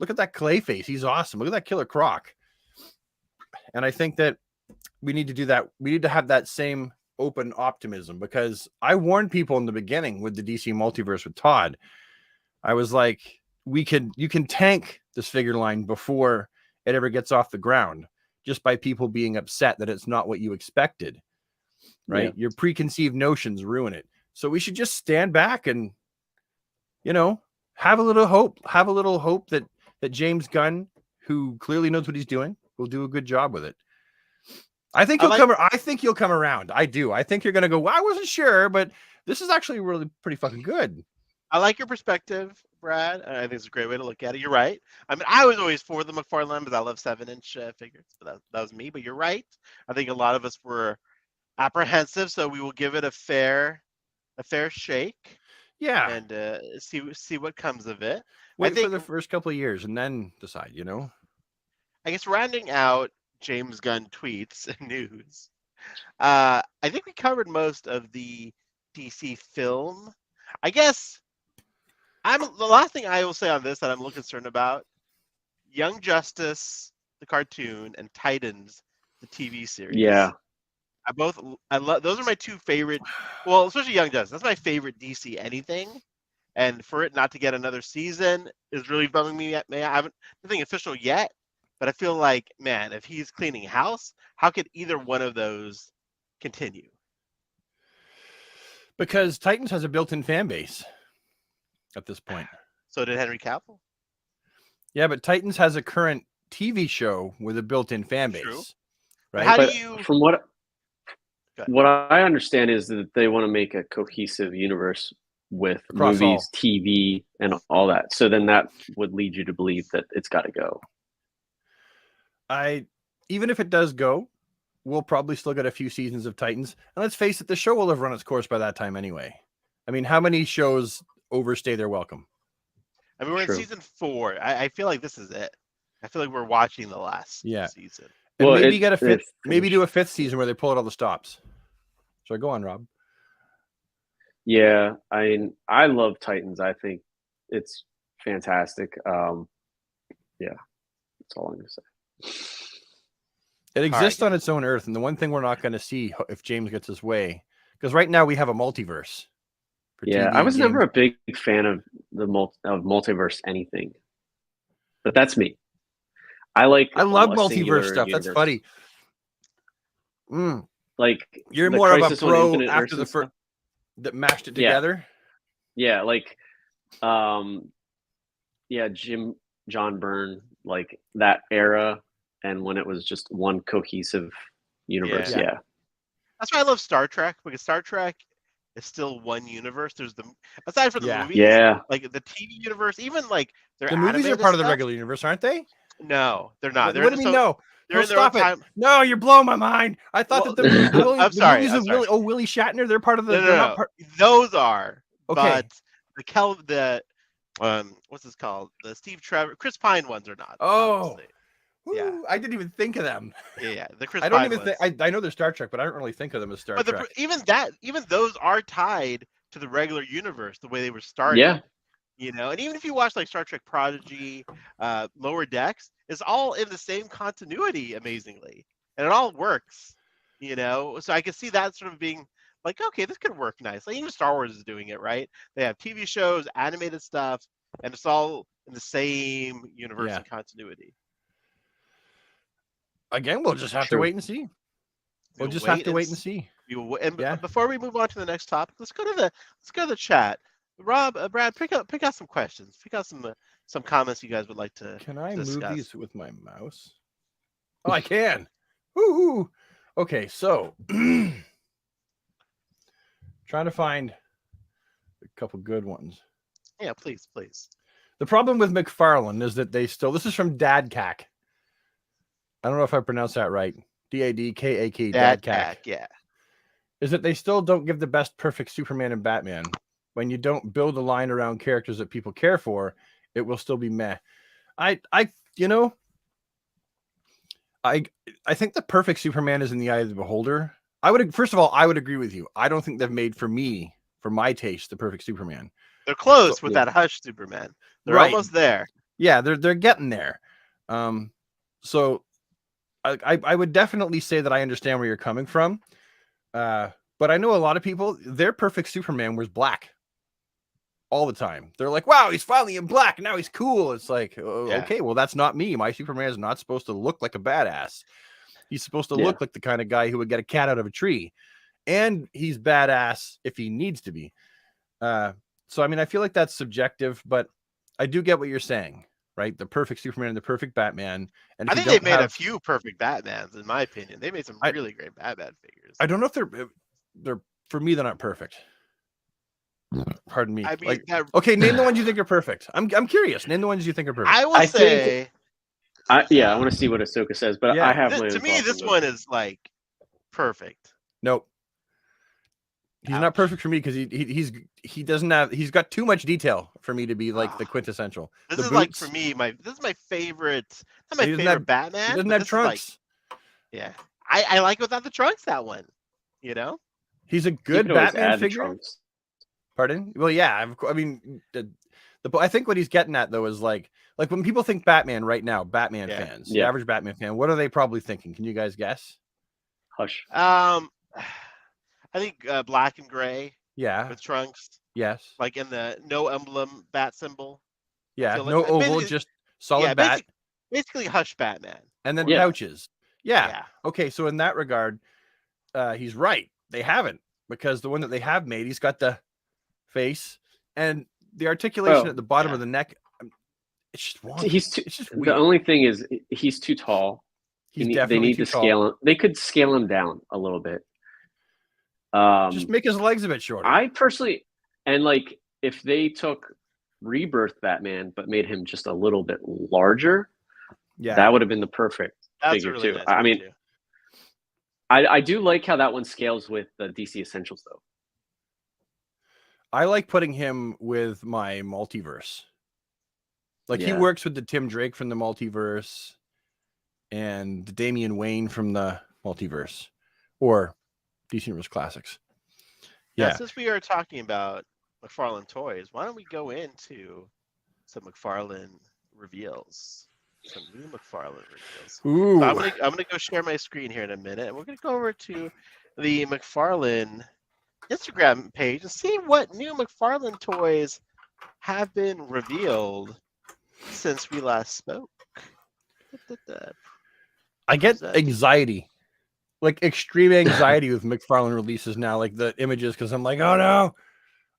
Clayface. He's awesome. Look at that Killer Croc. And I think that we need to do that. We need to have that same open optimism, because I warned people in the beginning with the DC multiverse with Todd. I was like, you can tank this figure line before it ever gets off the ground, just by people being upset that it's not what you expected, right? Yeah. Your preconceived notions ruin it. So we should just stand back and, have a little hope that James Gunn, who clearly knows what he's doing, will do a good job with it. I think you'll come around. I do. I think you're going to go, well, I wasn't sure, but this is actually really pretty fucking good. I like your perspective, Brad. I think it's a great way to look at it. You're right. I mean, I was always for the McFarlane because I love 7-inch figures. But that was me. But you're right. I think a lot of us were apprehensive, so we will give it a fair shake. Yeah. And see what comes of it. Wait for the first couple of years and then decide, I guess rounding out James Gunn tweets and news, I think we covered most of the DC film. I guess the last thing I will say on this that I'm a little concerned about: Young Justice, the cartoon, and Titans, the TV series. Yeah. I love those are my two favorite. Well, especially Young Justice. That's my favorite DC anything. And for it not to get another season is really bumming me. I haven't nothing official yet, but I feel like, man, if he's cleaning house, how could either one of those continue? Because Titans has a built-in fan base at this point. So did Henry Cavill. Yeah, but Titans has a current TV show with a built-in fan base. True. Right? How But do you? from what I understand is that they want to make a cohesive universe with Across movies, TV, and all that. So then that would lead you to believe that it's got to go. Even if it does go, we'll probably still get a few seasons of Titans. And let's face it, the show will have run its course by that time anyway. I mean, how many shows overstay their welcome? I mean, we're in season 4. I feel like this is it. I feel like we're watching the last season. And Well, maybe get a fifth, it's maybe finished. do a fifth season where they pull out all the stops. So go on, Rob. Yeah, I love Titans. I think it's fantastic. Yeah, that's all I'm gonna say. It exists right, on its own Earth, and the one thing we're not going to see if James gets his way, because right now we have a multiverse. For Yeah, TV I and was never games. a big fan of the multiverse anything, but that's me. I like I love a multiverse singular stuff. That's universe, funny. Mm. like You're the more of a Crisis on pro Infinite after Earths the and first stuff. that mashed it Yeah, together. yeah, like um, yeah, John Byrne, like that era, and when it was just one cohesive universe. yeah. Yeah. Yeah, That's why I love Star Trek, because Star Trek is still one universe. There's aside from the Yeah. movies, yeah. like the TV universe, even like their The movies are animated part of the stuff. regular universe, aren't they? No, they're not. What They're do in you mean so no? they're No, in their own stop it. time. No, you're blowing my mind. I thought Well, that the sorry. movies I'm of sorry. Willie Shatner, they're part of the. No, They're not part. those are. Okay. But the what's this called? The Steve Trevor, Chris Pine ones are not. Oh. Obviously. Yeah. Woo, I didn't even think of them. Yeah. The Chris I don't Pine even ones. think. I know they're Star Trek, but I don't really think of them as Star But Trek. even those are tied to the regular universe, the way they were started. Yeah. And even if you watch like Star Trek Prodigy, Lower Decks, it's all in the same continuity, amazingly, and it all works. So I can see that sort of being like, okay, this could work nicely. Even Star Wars is doing it, right? They have TV shows, animated stuff, and it's all in the same universe and continuity. Again, we'll just have to True. wait and see. We'll just have to wait and see. Yeah. Before we move on to the next topic, let's go to the chat. Rob, Brad, pick out some questions. Pick out some comments you guys would like to. Can I discuss. move these with my mouse? Oh, I can. Woo! Okay, so trying to find a couple good ones. Yeah, please. The problem with McFarlane is that this is from Dadkak. I don't know if I pronounced that right. Dadkak. Dadkak. Yeah. Is that they still don't give the best perfect Superman and Batman. When you don't build a line around characters that people care for, it will still be meh. I think the perfect Superman is in the eye of the beholder. First of all, I would agree with you. I don't think they've made for my taste, the perfect Superman. They're close with that Hush Superman. They're almost there. Yeah, they're getting there. So I would definitely say that I understand where you're coming from. But I know a lot of people, their perfect Superman was black all the time. They're like, wow, he's finally in black. Now he's cool. It's like, okay, well, that's not me. My Superman is not supposed to look like a badass. He's supposed to look like the kind of guy who would get a cat out of a tree. And he's badass if he needs to be. So, I mean, I feel like that's subjective, but I do get what you're saying, right? The perfect Superman and the perfect Batman. And I think they've made a few perfect Batmans, in my opinion. They made some really great Batman figures. I don't know if they're for me, they're not perfect. Pardon me. I mean, okay, name the ones you think are perfect. I'm curious. Name the ones you think are perfect. I would say. I want to see what Ahsoka says, but I have my own to me, this one is like perfect. Nope. He's not perfect for me because he doesn't have. He's got too much detail for me to be like the quintessential. This is like, for me, this is my favorite. Not my favorite Batman. He doesn't have trunks. Yeah, I like without the trunks. That one, He's a good Batman figure. Pardon? Well, yeah. I mean, I think what he's getting at though is like when people think Batman right now, fans, the average Batman fan, what are they probably thinking? Can you guys guess? Hush. I think black and gray. Yeah. With trunks. Yes. Like in the no emblem bat symbol. Yeah. No oval, just solid bat. Basically Hush Batman. And then pouches. Yeah. Okay. So in that regard, he's right. They haven't, because the one that they have made, he's got the face and the articulation at the bottom of the neck. It's just wonky. It's just weird. The only thing is he's too tall. They need to scale him. They could scale him down a little bit. Just make his legs a bit shorter. I personally, and like if they took Rebirth Batman but made him just a little bit larger, that would have been the perfect figure too. Nice I mean, I do like how that one scales with the DC Essentials though. I like putting him with my multiverse. Like he works with the Tim Drake from the multiverse. and Damian Wayne from the Multiverse or DC Universe Classics. Now, Yeah. since we are talking about McFarlane toys, why don't we go into some McFarlane reveals? Some new McFarlane reveals. Ooh. So I'm gonna go share my screen here in a minute, and we're gonna go over to the McFarlane Instagram page and see what new McFarlane toys have been revealed since we last spoke. I get anxiety, like extreme anxiety with McFarlane releases now, like the images, because I'm like, oh no,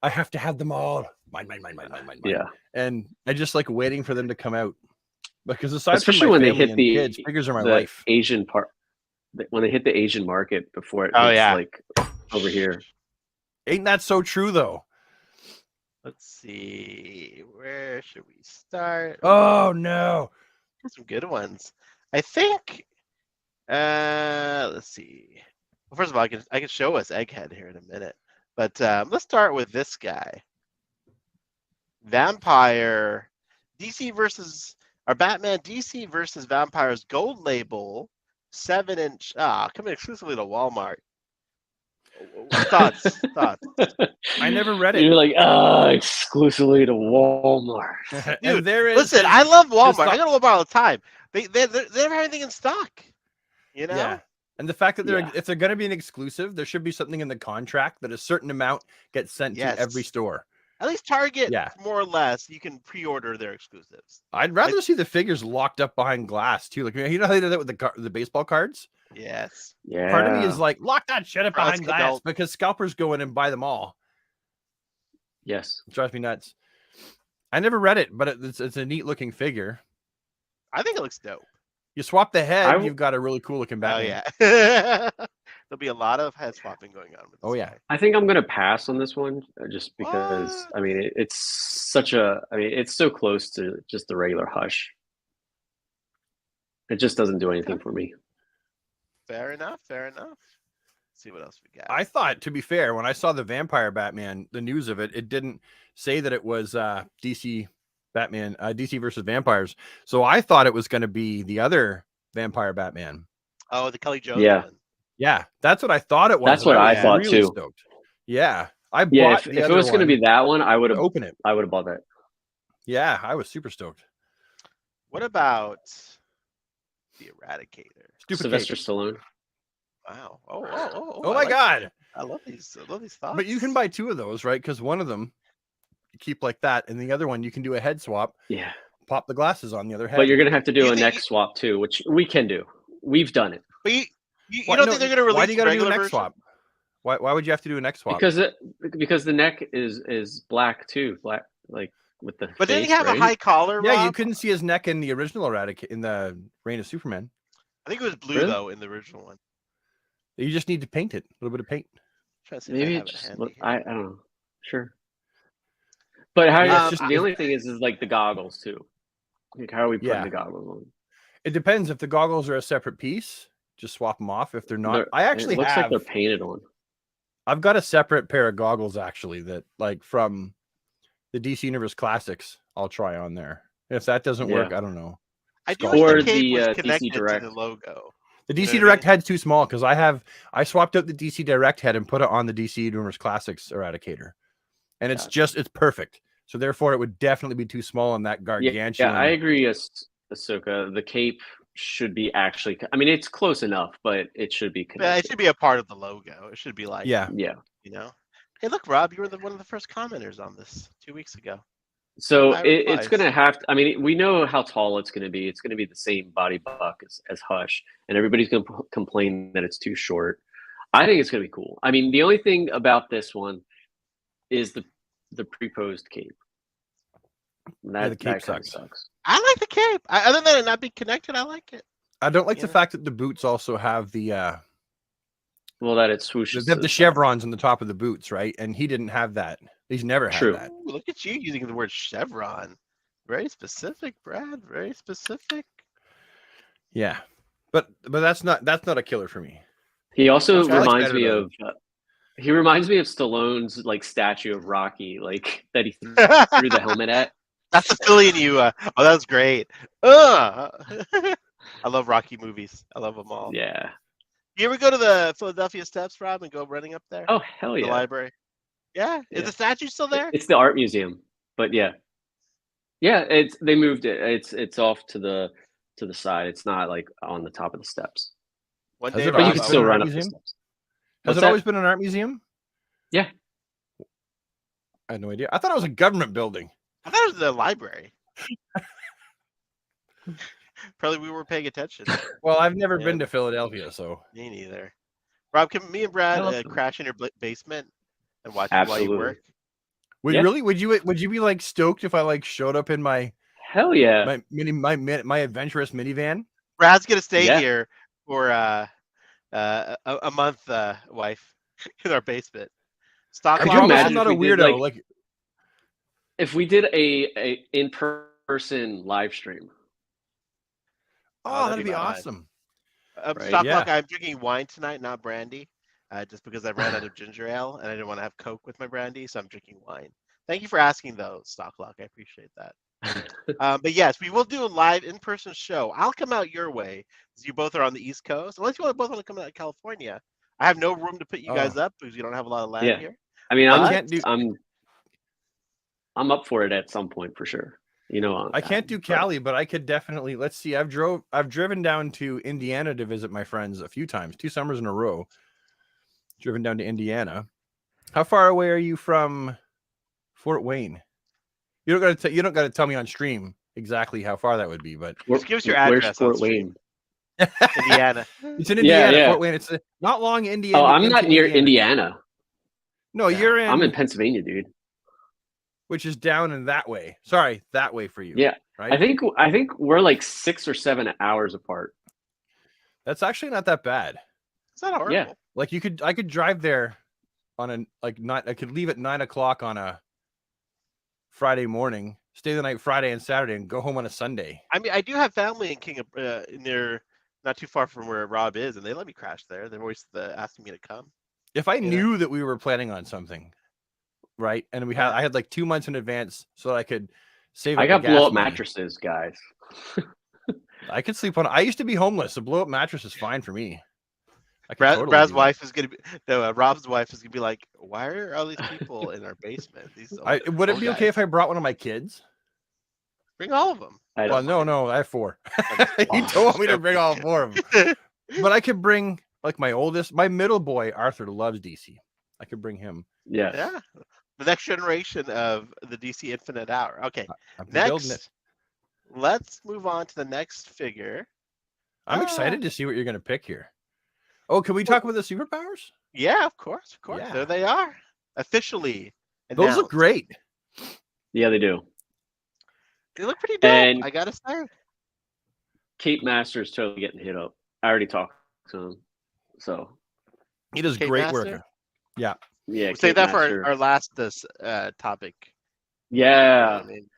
I have to have them all. Mine. Yeah. And I just like waiting for them to come out. Because aside Especially from my when they family hit and the kids, figures are my the life. Asian part, when they hit the Asian market before it Oh, hits yeah. like over here. Ain't that so true though? Let's see. Where should we start? Oh no. Some good ones. I think. Let's see. Well, first of all, I can show us Egghead here in a minute, but let's start with this guy. Vampire DC versus Batman DC versus Vampires Gold Label 7-inch. Coming exclusively to Walmart. Thoughts? I never read it. You're like, exclusively to Walmart. And Dude, there is. listen, I love Walmart. Just I go to Walmart all the time. They never have anything in stock. You know? Yeah. And the fact that Yeah. if they're going to be an exclusive, there should be something in the contract that a certain amount gets sent Yes. to every store. At least Target, Yeah. more or less, you can pre-order their exclusives. I'd rather see the figures locked up behind glass too. Like, you know how they did that with the baseball cards? Yes. Yeah. Part of me is like, lock that shit up For us behind glass, adults. because scalpers go in and buy them all. Yes. It drives me nuts. I never read it, but it's a neat looking figure. I think it looks dope. You swap the head, I- you've got a really cool looking Batman. Oh, yeah. There'll be a lot of head swapping going on with this Oh, yeah. guy. I think I'm gonna pass on this one just because What? I mean it's it's so close to just the regular Hush. It just doesn't do anything for me. Fair enough. Let's see what else we got. I thought, to be fair, when I saw the Vampire Batman, the news of it, it didn't say that it was DC Batman, DC versus Vampires. So I thought it was going to be the other Vampire Batman. Oh, the Kelly Jones Yeah. one. Yeah, that's what I thought it was. That's what and I was thought, really too. Stoked. Yeah, I bought Yeah, the if it other was gonna one be that one, I would to have open it. bought that. Yeah, I was super stoked. What about the Eradicator? Stupid Sylvester cake. Stallone. Wow. Oh my god! I love these thoughts. But you can buy two of those, right? Because one of them you keep like that, and the other one you can do a head swap. Yeah. Pop the glasses on the other head. But you're gonna have to do You a think neck you- swap too, which we can do. We've done it. But you Why- don't no, think they're gonna release Why do you got to do a regular neck version? swap? Why would you have to do a neck swap? Because the neck is black too, black like with the. But didn't he face, have right? a high collar? Yeah, you Rob? couldn't see his neck in the original Eradicate in the Reign of Superman. I think it was blue Really? though in the original one. You just need to paint it. A little bit of paint. Trying to see if Maybe I it have just it look. handy I don't know. Sure. But how? Yeah, you it's just- the only thing is like the goggles too. Like how are we putting Yeah. the goggles on? It depends. If the goggles are a separate piece, just swap them off. If they're not, They're- I actually it looks have. like they're painted on. I've got a separate pair of goggles actually that, like, from the DC Universe Classics. I'll try on there. If that doesn't work, Yeah. I don't know. I do Or wish the cape the, was DC connected to Direct. the logo. The You know DC what I Direct mean? head's too small because I swapped out the DC Direct head and put it on the DC Universe Classics Eradicator, and it's Gotcha. perfect. So therefore, it would definitely be too small on that gargantuan. Yeah, I agree, Ahsoka. The cape should be actually. I mean, it's close enough, but it should be Yeah, it connected. should be a part of the logo. It should be like, Yeah. Yeah. you know. Hey, look, Rob, you were one of the first commenters on this 2 weeks ago. So I it's replies. going to have to, I mean, we know how tall it's going to be. It's going to be the same body buck as Hush, and everybody's going to complain that it's too short. I think it's going to be cool. I mean, the only thing about this one is the pre-posed cape. That, the cape that kind of sucks. sucks. I like the cape. Other than it not being connected, I like it. I don't like the Yeah. fact that the boots also have the Well, that it swooshes. they have to the side. chevrons on the top of the boots, right? And he didn't have that. He's never had True. that. Ooh, look at you using the word chevron. Very specific, Brad. Very specific. Yeah, but that's not a killer for me. He also I like reminds better me though. of. He reminds me of Stallone's like statue of Rocky, like that he threw the helmet at. That's the Philly in you. Oh, that was great. I love Rocky movies. I love them all. Yeah. You ever go to the Philadelphia Steps, Rob, and go running up there? Oh hell The yeah. library. Yeah. Is Yeah. the statue still there? It's the art museum, but yeah. Yeah, they moved it. It's off to the side. It's not like on the top of the steps. One Has day, it But you always can been still an art run up the museum? steps. Has What's it that? always been an art museum? Yeah. I had no idea. I thought it was a government building. I thought it was the library. Probably we weren't paying attention. Well, I've never Yeah. been to Philadelphia, so Me neither. Rob, can me and I Brad love them. crash in your basement and watch you while you Absolutely. work? would you be like stoked if I like showed up in my Hell yeah. my adventurous minivan? Brad's gonna stay Yeah. here for a month, wife, in our basement. Stock I Could you promise imagine I'm not if a we did, weirdo. Like, if we did a in-person live stream? oh, that'd that'd be be fun. awesome. Right. Stock Yeah. Luck, I'm drinking wine tonight, not brandy, just because I ran out of ginger ale and I didn't want to have Coke with my brandy, so I'm drinking wine. Thank you for asking, though, Stock Luck. I appreciate that. But yes, we will do a live in-person show. I'll come out your way, because you both are on the East Coast. Unless you both want to come out to California. I have no room to put you guys up because you don't have a lot of land Yeah. here. I mean, I can't do I'm up for it at some point for sure. You know, I can't do Cali, but I could definitely. Let's see. I've driven down to Indiana to visit my friends a few times, 2 summers in a row. Driven down to Indiana. How far away are you from Fort Wayne? You don't got to tell me on stream exactly how far that would be, but Just give us your Where's address on Fort stream. Wayne? Indiana. it's in Indiana. Yeah. Fort Wayne. It's not long Indiana. Oh, I'm not near Indiana. No, Yeah. you're in. I'm in Pennsylvania, dude. Which is down in that way. Sorry, that way for you. Yeah. Right. I think we're like 6 or 7 hours apart. That's actually not that bad. It's not horrible. Yeah. Like I could drive there on I could leave at 9 o'clock on a Friday morning, stay the night Friday and Saturday, and go home on a Sunday. I mean, I do have family in near, not too far from where Rob is, and they let me crash there. They're always asking me to come. If I Yeah. knew that we were planning on something, right, and I had like 2 months in advance so that I could save. I up got the gas blow up money. mattresses, guys. I could sleep on. I used to be homeless. A blow up mattress is fine for me. I could totally Brad's do wife is gonna be Rob's wife is gonna be like, why are all these people in our basement? These Would it old be okay guys. if I brought one of my kids? Bring all of them? I Well, don't no, I have 4. He don't want me to bring all 4 of them, but I could bring like my oldest, my middle boy Arthur loves DC. I could bring him. Yeah. Yeah, the next generation of the DC Infinite Hour. Okay, I've been building it. next, let's move on to the next figure. I'm excited to see what you're going to pick here. Oh, can we talk about the superpowers? Yeah, of course. Yeah. There they are, officially. Those look announced. great. Yeah, they do. They look pretty dope. And- I gotta say. Kate Masters totally getting hit up. I already talked to him. So He does Kate great Master? work. Yeah. yeah. We'll save Kate that for Master. our last topic. Yeah. I mean,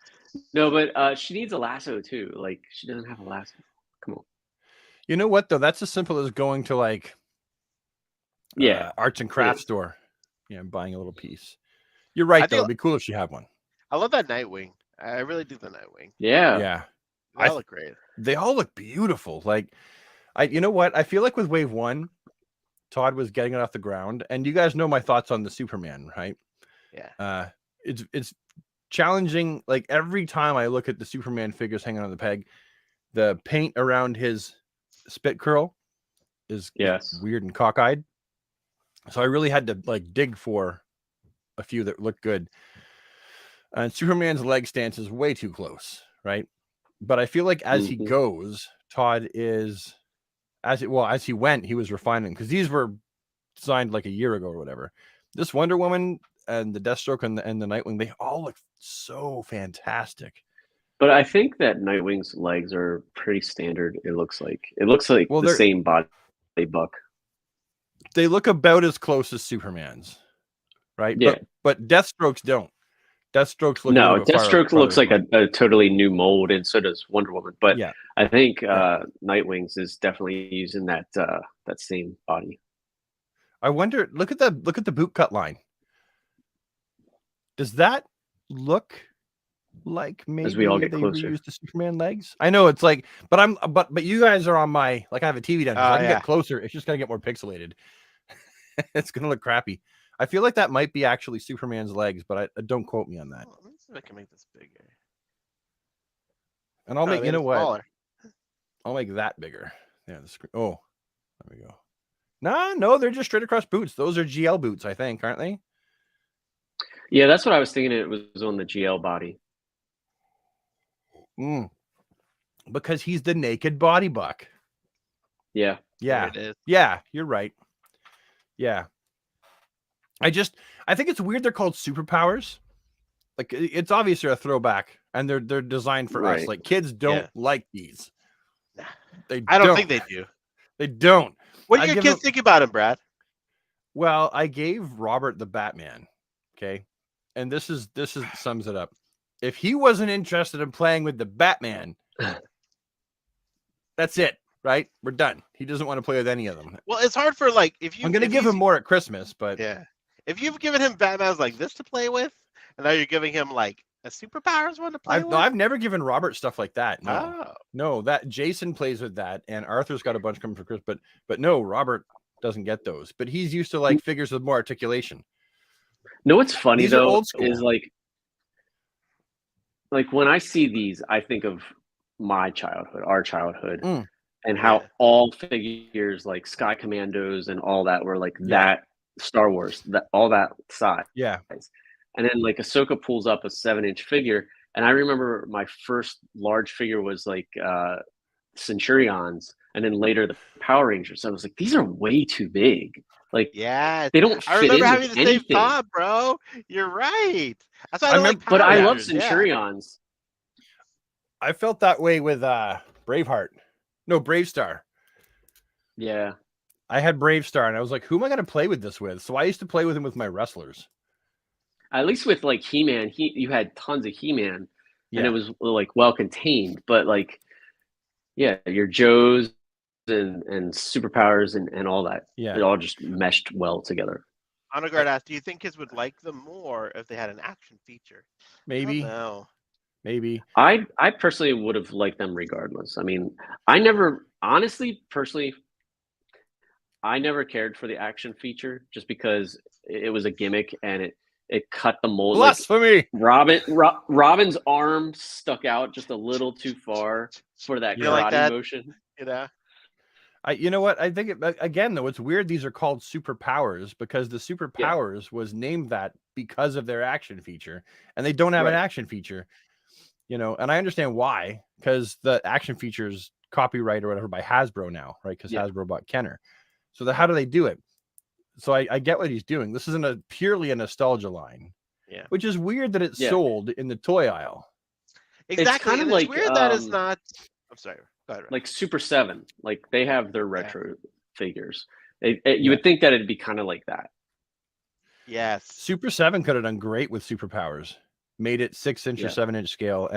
No, but she needs a lasso too. Like she doesn't have a lasso. Come on. You know what though? That's as simple as going to like Yeah. arts and crafts store. Yeah, and buying a little piece. You're right I though. think- It'd be cool if she had one. I love that Nightwing. I really do the Nightwing. Yeah. Yeah. They all look great. They all look beautiful. Like you know what? I feel like with wave 1, Todd was getting it off the ground, and you guys know my thoughts on the Superman, right? Yeah. It's challenging. Like every time I look at the Superman figures hanging on the peg, the paint around his spit curl is Yes. weird and cockeyed. So I really had to like dig for a few that look good. And Superman's leg stance is way too close, right? But I feel like as he Mhm. goes, Todd is as he went, he was refining because these were designed like a year ago or whatever. This Wonder Woman and the Deathstroke and the Nightwing, they all look so fantastic. But I think that Nightwing's legs are pretty standard. It looks like Well, the they're- same body buck. They look about as close as Superman's, right? Yeah. But Deathstrokes don't. Deathstrokes look a No, little bit Deathstroke farther looks like apart. a totally new mold, and so does Wonder Woman. But Yeah. I think Yeah. Nightwing's is definitely using that same body. I wonder. Look at the boot cut line. Does that look like maybe as we all get they closer. reused the Superman legs. I know it's like, but you guys are on my, like I have a TV down here, so I can yeah. get closer. It's just gonna get more pixelated. It's gonna look crappy. I feel like that might be actually Superman's legs, but I don't quote me on that. Let me see if I can make this bigger. And I'll make, they you know made it what? smaller. I'll make that bigger. Yeah, the screen. Oh, there we go. No, they're just straight across boots. Those are GL boots, I think, aren't they? Yeah, that's what I was thinking. It was on the GL body. Because he's the naked body buck. Yeah. Yeah. There it is. Yeah, you're right. Yeah. I think it's weird they're called superpowers. Like it's obviously a throwback and they're designed for us. Right. Like kids don't Yeah. like these. I don't think they do. They don't. What do I your give kids think about him, Brad? Well, I gave Robert the Batman. Okay. And this sums it up. If he wasn't interested in playing with the Batman, that's it, right? We're done. He doesn't want to play with any of them. Well, it's hard for like if you. I'm gonna give him more at Christmas, but Yeah, if you've given him Batmans like this to play with, and now you're giving him like a superpowers one to play with. No, I've never given Robert stuff like that. No, Oh. no, that Jason plays with that, and Arthur's got a bunch coming for Christmas, but no, Robert doesn't get those. But he's used to like figures with more articulation. No, what's funny These are though old school. is like when I see these, I think of my childhood, our childhood, and how all figures like Sky Commandos and all that were like that Star Wars, that all that size. Yeah. And then like Ahsoka pulls up a 7-inch figure, and I remember my first large figure was like Centurions, and then later the Power Rangers. I was like, these are way too big. Like, yeah, they don't. I fit remember in having with the same anything. thought, bro. You're right. That's why I, remember, like But I Power love Rangers, Centurions. I felt that way with Braveheart. No, Brave Star. Yeah. I had Brave Star, and I was like, who am I going to play with this with? So I used to play with him with my wrestlers. At least with like He-Man, you had tons of He-Man, and it was like well contained. But like, yeah, your Joes and superpowers and all that, it all just meshed well together. Honogard asked, "Do you think kids would like them more if they had an action feature?" Maybe. No. Maybe. I personally would have liked them regardless. I mean, I never personally, I never cared for the action feature just because it was a gimmick and it cut the mold. Blasphemy! Like Robin's arm stuck out just a little too far for that karate motion. You know? You know what? I think again though, it's weird. These are called superpowers because the superpowers was named that because of their action feature, and they don't have an action feature. You know, and I understand why, because the action features copyright or whatever by Hasbro now, right? Because Hasbro bought Kenner. So how do they do it? So I get what he's doing. This isn't purely a nostalgia line, which is weird that it's sold in the toy aisle. Exactly. It's kind of like weird that it's not. I'm sorry. Go ahead, like Super 7, like they have their retro figures. You would think that it'd be kind of like that. Yes. Super 7 could have done great with superpowers. Made it 6-inch or 7-inch scale,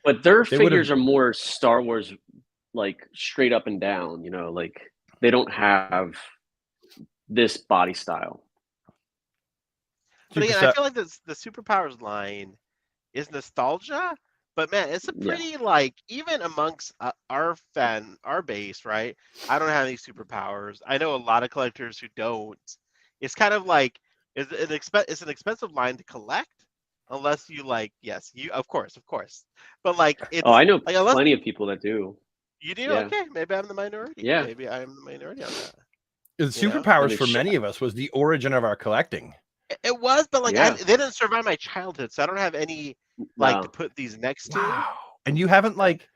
but their figures are more Star Wars, like straight up and down. You know, like they don't have this body style. But again, I feel like the superpowers line is nostalgia. But man, it's a pretty like even amongst our base, right? I don't have any superpowers. I know a lot of collectors who don't. It's kind of like it's an expensive line to collect. Unless you like, you of course, but like it's. I know like, plenty of people that do. You do? Yeah. Okay, maybe I'm the minority. Yeah, maybe I'm the minority on that. The superpowers for many of us was the origin of our collecting. It was, but like they didn't survive my childhood, so I don't have any to put these next to. Wow. And you haven't like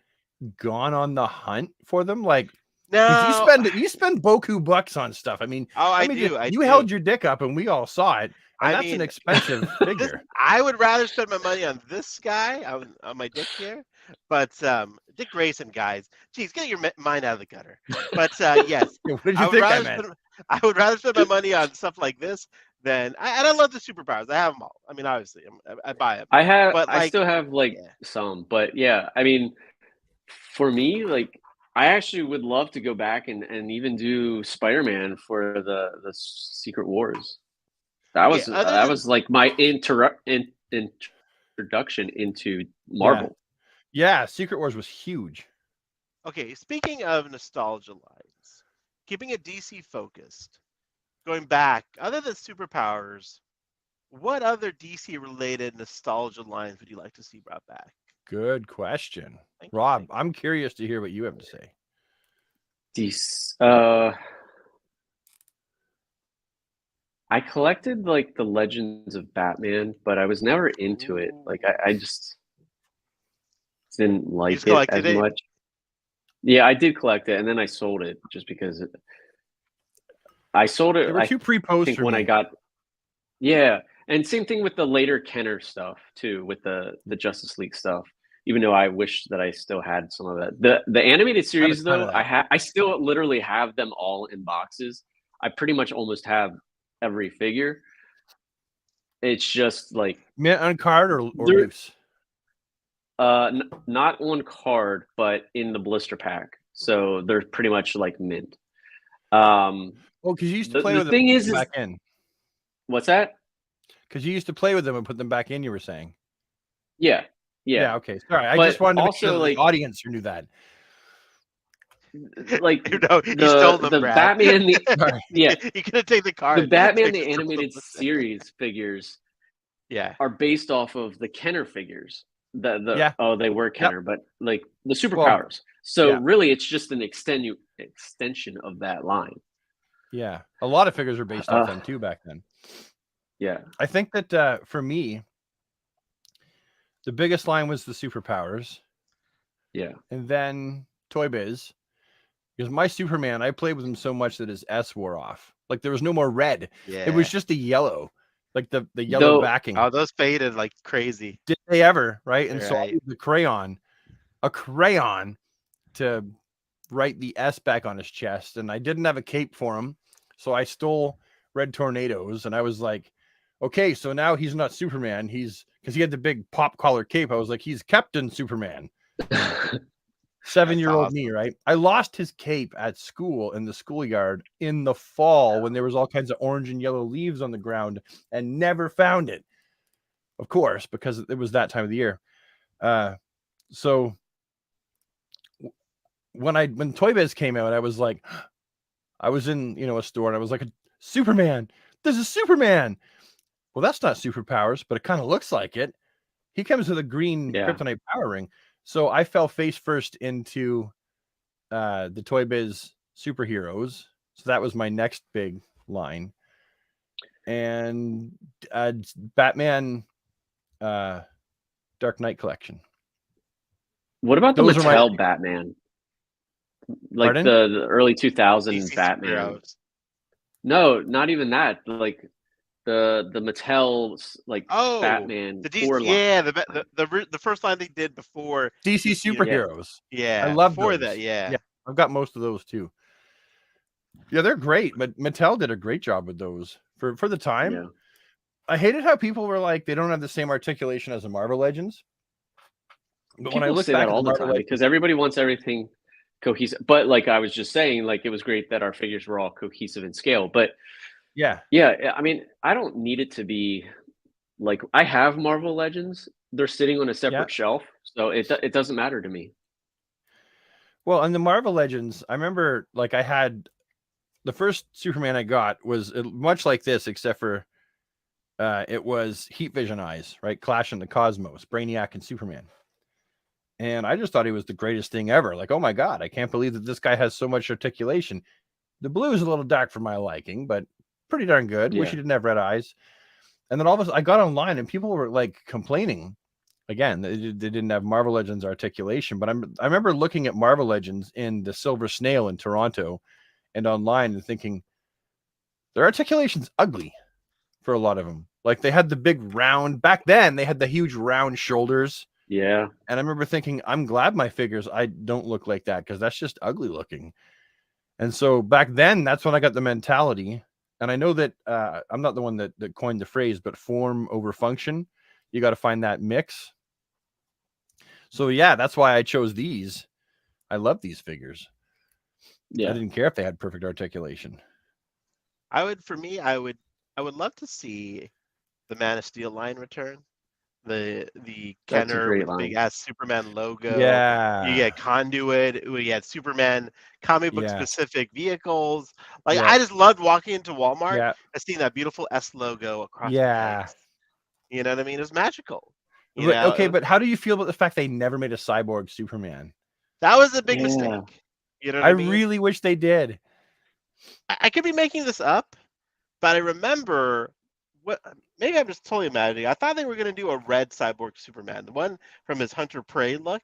gone on the hunt for them, like. No, you spend Boku bucks on stuff. I mean, I do. You held your dick up, and we all saw it. And that's an expensive figure. I would rather spend my money on this guy on my dick here, but Dick Grayson, guys, geez, get your mind out of the gutter. But yes, what did you think I meant? I would rather spend my money on stuff like this than. And I love the superpowers. I have them all. I mean, obviously, I buy them. I still have some, but yeah, I mean, for me, like. I actually would love to go back and even do Spider-Man for the Secret Wars. That was like my introduction into Marvel. Yeah, Secret Wars was huge. Okay, speaking of nostalgia lines, keeping it DC focused, going back, other than superpowers, what other DC related nostalgia lines would you like to see brought back? Good question. Thank you, Rob, thank you. I'm curious to hear what you have to say. I collected like the Legends of Batman, but I was never into it. Like I just didn't like just it collected as it? much. Yeah, I did collect it, and then I sold it just because I sold it. They were I too pre-posed think for when me. I got and same thing with the later Kenner stuff too, with the Justice League stuff. Even though I wish that I still had some of that. The animated I had a series ton of though, that. I still literally have them all in boxes. I pretty much almost have every figure. It's just like Mint on card or they're loose? not on card, but in the blister pack. So they're pretty much like mint. Well, because you used to play The with them thing and is put them back in. what's that? Because you used to play with them and put them back in, you were saying. Yeah. Yeah, okay. Sorry. I But just wanted to make also, sure that like- the audience knew that. Like No, you stole them, the Brad. Batman, Sorry. You could have taken the card. the Batman the Take some animated of them. series figures Yeah. are based off of the Kenner figures. Yeah. They were Kenner, but like the superpowers. Well, So yeah. really, it's just an extension of that line. Yeah. A lot of figures were based off them too back then. Yeah. I think that for me, the biggest line was the superpowers. Yeah. And then Toy Biz. Because my Superman, I played with him so much that his S wore off. Like there was no more red. Yeah. It was just a yellow. Like the yellow backing. Oh, those faded like crazy. Did they ever, right? And so I Right. used a crayon to write the S back on his chest. And I didn't have a cape for him. So I stole Red Tornadoes. And I was like, okay, so now he's not Superman. He's because he had the big pop collar cape. I was like, he's Captain Superman. 7-year-old awesome. me, right? I lost his cape at school in the schoolyard in the fall when there was all kinds of orange and yellow leaves on the ground and never found it. Of course, because it was that time of the year. So when Toy Biz came out, I was like, I was in a store and I was like, Superman, this is Superman. Well, that's not superpowers, but it kind of looks like it. He comes with a green kryptonite power ring. So I fell face first into the Toy Biz superheroes. So that was my next big line. And Batman Dark Knight collection. What about Those the are Mattel Batman? Like the early 2000s DC Batman. superheroes. No, not even that. Like the Mattel Batman. The DC, yeah, the first line they did before DC superheroes. Yeah, I love before those. that. Yeah, I've got most of those too. Yeah, they're great. But Mattel did a great job with those for the time. Yeah. I hated how people were like they don't have the same articulation as the Marvel Legends. But People when I look say back that all at the time because everybody wants everything cohesive. But like I was just saying, like it was great that our figures were all cohesive in scale. But yeah, I mean, I don't need it to be like I have Marvel Legends. They're sitting on a separate shelf, so it doesn't matter to me. Well, and the Marvel Legends, I remember like I had the first Superman I got was much like this, except for it was heat vision eyes, right? Clash in the Cosmos, Brainiac and Superman. And I just thought he was the greatest thing ever. Like, oh my God, I can't believe that this guy has so much articulation. The blue is a little dark for my liking, but pretty darn good. Wish he didn't have red eyes. And then all of a sudden I got online and people were like complaining. Again, they didn't have Marvel Legends articulation, but I remember looking at Marvel Legends in the Silver Snail in Toronto and online and thinking their articulation's ugly for a lot of them. Like they had the big round back then, they had the huge round shoulders. Yeah. And I remember thinking, I'm glad my figures, I don't look like that because that's just ugly looking. And so back then, that's when I got the mentality. And I know that I'm not the one that coined the phrase, but form over function. You got to find that mix. So yeah, that's why I chose these. I love these figures. Yeah. I didn't care if they had perfect articulation. I would love to see the Man of Steel line return. the That's a Kenner great with the line. big ass Superman logo. Yeah. You get Conduit. We had Superman comic book Yes. specific vehicles. Like Yeah. I just loved walking into Walmart Yeah. and seeing that beautiful S logo across the Yeah. pegs. You know what I mean? It was magical. You But, know, okay, but how do you feel about the fact they never made a cyborg Superman? that was a big Yeah. mistake. You know what I I mean? really wish they did. I could be making this up, but I remember what. Maybe I'm just totally imagining. I thought they were going to do a red cyborg Superman, the one from his Hunter Prey look.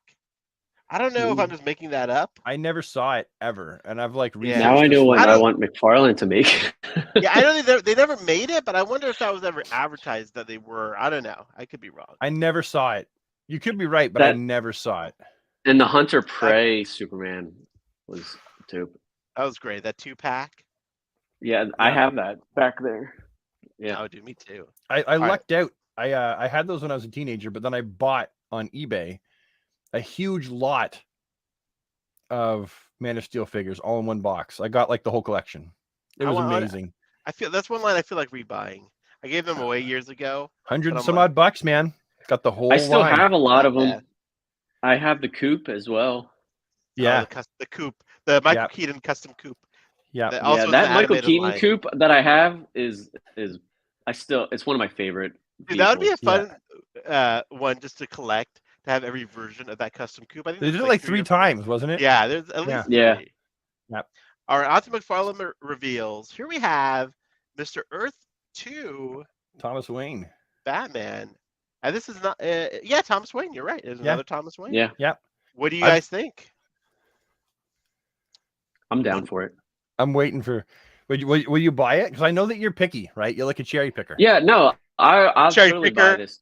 I don't know if I'm just making that up. I never saw it ever, and I've like Yeah. researched Now I this know what like- I want McFarlane to make. Yeah, I know they never made it, but I wonder if that was ever advertised that they were. I don't know. I could be wrong. I never saw it. You could be right, but I That- never saw it. And the Hunter Prey Superman was dope. That was great. That 2-pack. Yeah, I have that back there. Yeah. Oh, dude, me too. I right. lucked out. I had those when I was a teenager, but then I bought on eBay a huge lot of Man of Steel figures all in one box. I got like the whole collection. It was amazing. I feel that's one line I feel like rebuying. I gave them away years ago. 100 But I'm some like- odd bucks, man. Got the whole I still line. have a lot of Not them. I have the coupe as well. Yeah. The coupe, the Michael Yeah. Keaton custom coupe. Yeah. That also Yeah, is that an Michael animated Keaton line. coupe that I have is it's one of my favorite. Dude, that would be a vehicles. fun one just to collect, to have every version of that custom coupe. I think They did there's it like 3 3 or 4. times, wasn't it? Yeah, there's at least Yeah. 3. Yep. All right, on to McFarlane reveals. Here we have Mr. Earth 2 Thomas Wayne. Batman. And this is not, yeah, Thomas Wayne. You're right. It's Yeah. another Thomas Wayne. Yeah, What do you I've- guys think? I'm down for it. I'm waiting for. Will you buy it? Because I know that you're picky, right? You're like a cherry picker. Yeah, no, I'll Cherry totally buy picker. this.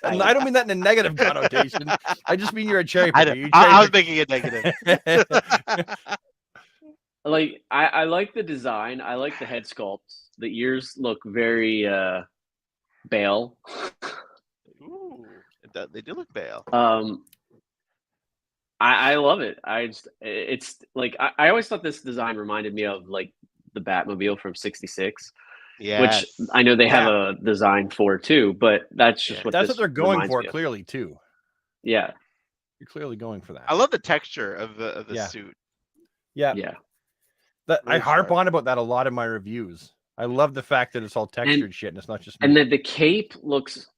And I don't mean that in a negative connotation. I just mean you're a cherry I, picker. You I was cherry making it negative. pick- Like I like the design. I like the head sculpt. The ears look very Bale. Ooh, they do look pale. I love it. It's like I always thought this design reminded me of like the Batmobile from '66, Yeah. which I know they have a design for too, but that's just Yeah. what That's this what they're going reminds for, me of. clearly too. Yeah, You're clearly going for that. I love the texture of the Yeah. suit. Yeah, yeah. I Really harp sharp. on about that a lot in my reviews. I love the fact that it's all textured shit and it's not just. And then the cape looks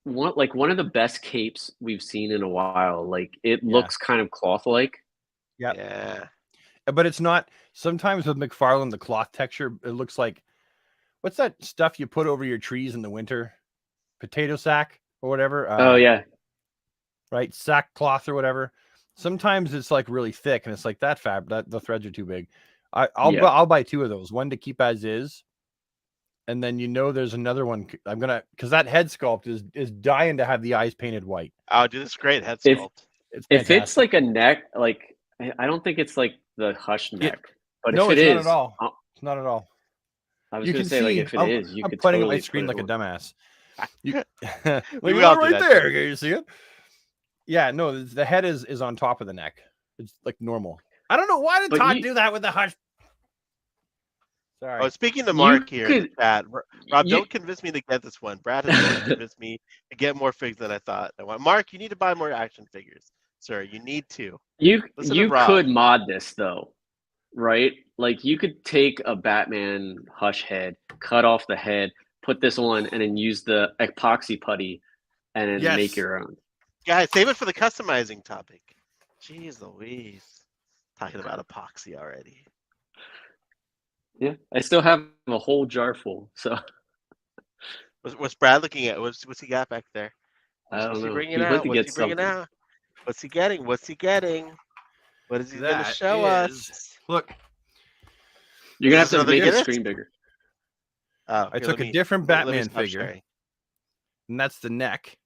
one of the best capes we've seen in a while. Like it looks kind of cloth-like. Yep. Yeah. But it's not. Sometimes with McFarlane, the cloth texture, it looks like what's that stuff you put over your trees in the winter? Potato sack or whatever. Oh yeah, Right, sackcloth or whatever. Sometimes it's like really thick, and it's like that that the threads are too big. I'll buy 2 of those. One to keep as is, and then there's another one. I'm gonna because that head sculpt is dying to have the eyes painted white. Oh, dude, this is great head If- sculpt. It's if it's fantastic. like a neck, like I don't think it's like the Hush neck. But no, if it's it not is, at all. It's not at all. I was You gonna can say like see. if it is, you I'm could pointing totally at my screen put like it a on. dumbass. You, We look all do right that there. too. Okay, you see it? Yeah, no, the head is on top of the neck. It's like normal. I don't know why did But Todd you- do that with the Hush. Sorry. Oh, speaking to You Mark here, in the could- chat, Rob, you- don't convince me to get this one. Brad has convinced me to get more figs than I thought I want. Mark, you need to buy more action figures, sir. You need to. You Listen to you Rob. could mod this though, right? Like you could take a Batman Hush head, cut off the head, put this on, and then use the epoxy putty, and then Yes. make your own. Guys, save it for the customizing topic. Jeez Louise. Talking about epoxy already. Yeah, I still have a whole jar full. So What's Brad looking at? What's he got back there? I What's don't he know. bringing He went out? to What's get he bringing something. out? What's he getting? What's he getting? What is he going to That show is- us? Look, You're gonna have Is to this make another the gift? screen bigger. Oh, I here, took let a me- different let me Batman stop figure, sharing. and that's the neck,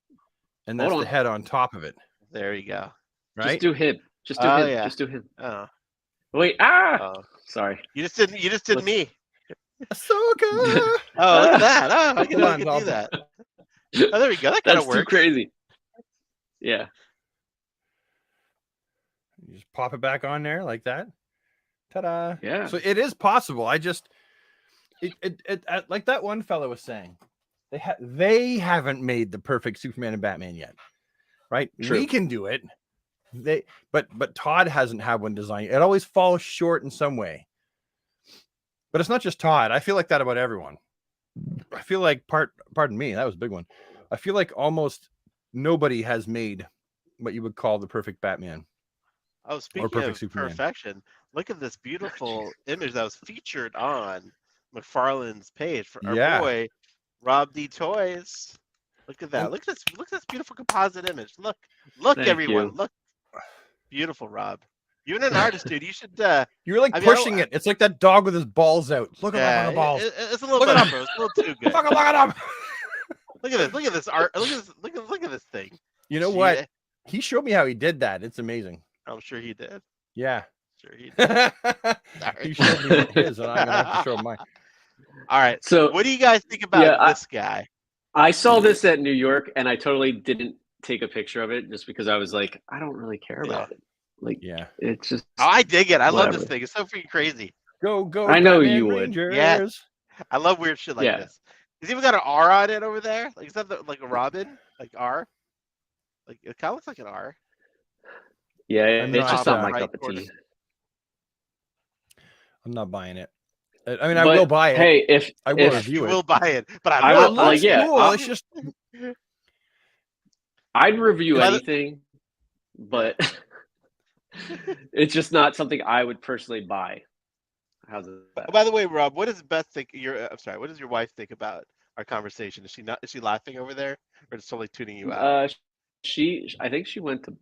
and Hold that's the on. head on top of it. There you go. Right? Just do him. Just do Oh, him. yeah. Just do him. Oh, Wait. Sorry. you just did Let's- me. Ahsoka! Oh, look at that. Oh, I can, Hold I on, can I'll- do that. Oh, there we go. That kind That's of too works. crazy. Yeah. You just pop it back on there like that. Ta-da! Yeah. So it is possible. I just, it like that one fellow was saying. They haven't made the perfect Superman and Batman yet, right? True. We can do it. But Todd hasn't had one designed. It always falls short in some way. But it's not just Todd. I feel like that about everyone. I feel like pardon me, that was a big one. I feel like almost nobody has made what you would call the perfect Batman. Oh, speaking perfect of Superman. perfection, look at this beautiful image that was featured on McFarlane's page for our boy Rob D Toys. Look at that. Look at this beautiful composite image. Look Thank everyone. you. Look. Beautiful, Rob. You're an artist, dude. You should You're like pushing it. It's like that dog with his balls out. Look at that balls. It's a little bit up, bro. It's a little too good. Fucking look at him. Look at this art. Look at this thing. You know what? He showed me how he did that. It's amazing. I'm sure he did. Yeah. Sure he did. He showed me his, and I'm gonna have to show him mine. All right. So what do you guys think about this guy? I saw this at New York, and I totally didn't take a picture of it just because I was like, I don't really care about it. Like, it's just. Oh, I dig it. I whatever. love this thing. It's so freaking crazy. Go. I know Batman you would. Rangers. Yeah. I love weird shit like this. He's even got an R on it over there. Like, is that like a Robin? Like R? Like, it kind of looks like an R. Yeah, it's just not my right cup of tea. I'm not buying it. I mean, I will buy it. Hey, I will review it. You will buy it, but I will. Like, cool. It's just. I'd review anything, but it's just not something I would personally buy. How's it? Oh, by the way, Rob, what does Beth think? I'm sorry. What does your wife think about our conversation? Is she laughing over there, or just totally tuning you out? I think she went to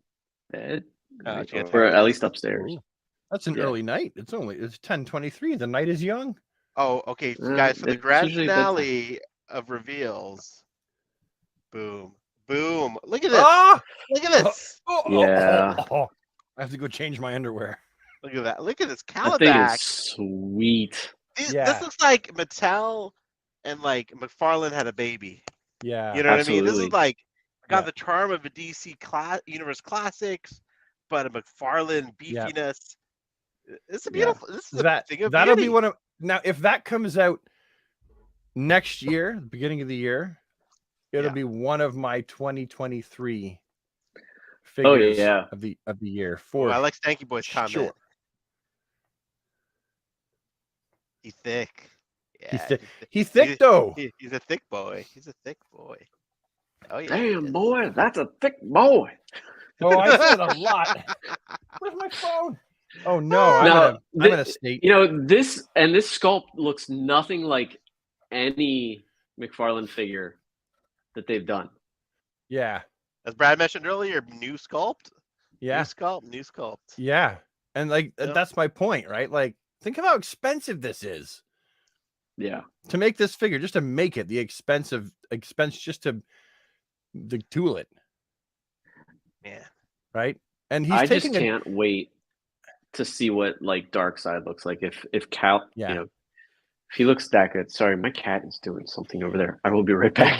bed, or at least upstairs. Ooh. That's an early night. It's 10:23. The night is young. Oh, okay, guys. For the grand finale of reveals, boom. Look at this. Look at this. I have to go change my underwear. Look at that. Look at this That thing Calabac. is sweet. This looks like Mattel and like McFarlane had a baby. Yeah. You know what I mean? This is absolutely. like got the charm of a DC Universe Classics, but a McFarlane beefiness. It's a beautiful. This is a thing of that'll beauty. be one of now. If that comes out next year, the beginning of the year, it'll be one of my 2023 figures of the year. I like Stanky Boy's comment. Sure. He's thick. Yeah, he's thick though. He's a thick boy. He's a thick boy. Oh yeah. Damn boy, that's a thick boy. Oh, I said a lot. Where's my phone? Oh no, I'm in a state. You know, this sculpt looks nothing like any McFarlane figure that they've done. Yeah. As Brad mentioned earlier, new sculpt. Yeah. New sculpt. Yeah. And like that's my point, right? Like, think of how expensive this is. Yeah. To make this figure, just to make it, the expense just to tool it. Yeah. Right? And I just can't wait to see what like Darkseid looks like. If Cal, you know, if he looks that good. Sorry, my cat is doing something over there. I will be right back.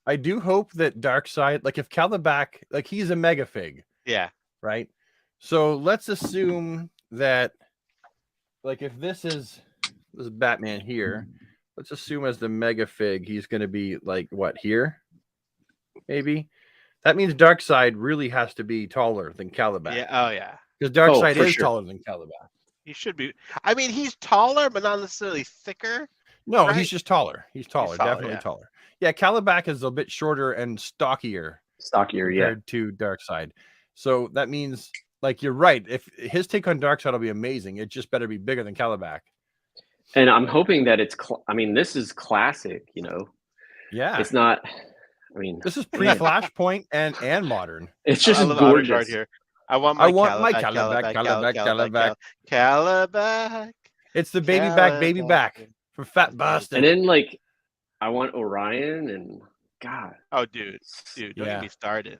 I do hope that Darkseid, like if Calabac, like he's a mega fig. Yeah. Right. So let's assume that, like, if this is Batman here, let's assume as the mega fig, he's going to be like what here? Maybe that means Darkseid really has to be taller than Calabac. Yeah. Oh yeah. Because Darkseid is taller than Calabac. He should be. I mean, he's taller, but not necessarily thicker. No, right? he's just taller. He's taller, definitely taller. Yeah, Calabac is a bit shorter and stockier compared to Darkseid. So that means, like, you're right. If his take on Darkseid will be amazing, it just better be bigger than Calabac. And I'm hoping that it's. I mean, this is classic. You know. Yeah. It's not. I mean, this is pre-Flashpoint and modern. It's just gorgeous. Right here. I want my Calabac. It's the baby back from Fat Boston. And then like, I want Orion and God. Oh, dude, don't get me started.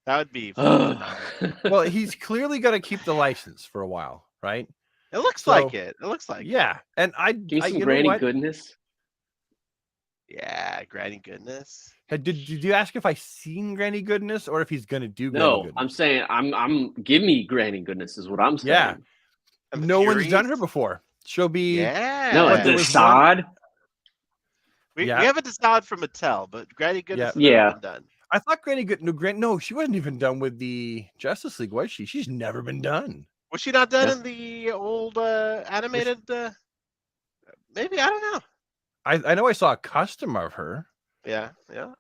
That would be. Well, he's clearly got to keep the license for a while, right? It looks like it. It looks like. Yeah, and give me some Granny Goodness. Yeah, Granny Goodness. Did you ask if I seen Granny Goodness or if he's gonna do Granny Goodness? I'm saying I'm give me Granny Goodness is what I'm saying. Yeah. No one's done her before. She'll be the sod. We Yeah. have a design from Mattel, but Granny Goodness has Yeah. never been done. I thought Granny Good. No, she wasn't even done with the Justice League, was she? She's never been done. Was she not done Yeah. in the old animated? Maybe, I don't know. I know I saw a custom of her, Yeah. but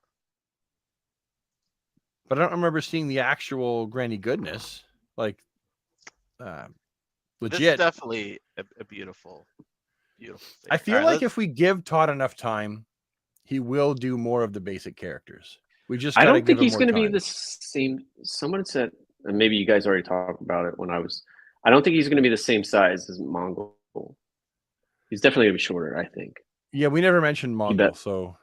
I don't remember seeing the actual Granny Goodness, like This is legit. definitely a beautiful thing. I feel like if we give Todd enough time, he will do more of the basic characters. We just I gotta don't think give him he's more going to be time. the same. Someone said, and maybe you guys already talked about it when I was. I don't think he's going to be the same size as Mongol. He's definitely going to be shorter, I think. Yeah, we never mentioned Mongol, bet. so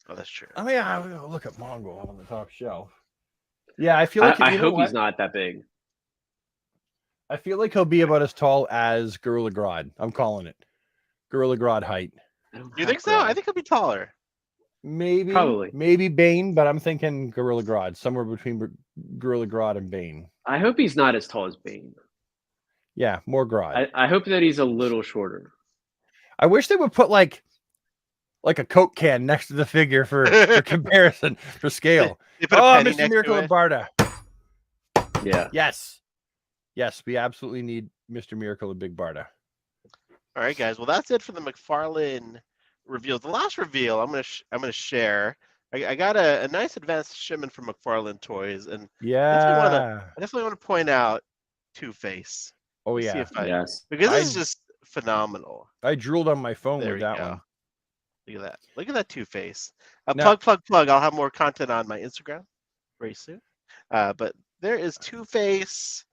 Oh, that's true. I mean, I'll look at Mongol on the top shelf. Yeah, I feel like I you know hope what? he's not that big. I feel like he'll be about as tall as Gorilla Grodd. I'm calling it Gorilla Grodd height. You think so? I think he'll be taller. Maybe Bane, but I'm thinking Gorilla Grodd, somewhere between Gorilla Grodd and Bane. I hope he's not as tall as Bane. Yeah, more Grodd. I hope that he's a little shorter. I wish they would put like a Coke can next to the figure for comparison, for scale. They put a penny Mr. next Miracle to and it. Barda. Yeah. Yes, we absolutely need Mr. Miracle and Big Barda. All right, guys. Well, that's it for the McFarlane reveal. The last reveal I'm gonna share. I got a nice advanced shipment from McFarlane Toys, and Yeah. I definitely want to point out Two-Face. Oh Let's yeah. see if Yes. because this is just phenomenal. I drooled on my phone There with we that go. one. Look at that. Look at that Two-Face. Now- Plug. I'll have more content on my Instagram very soon. But there is Two-Face.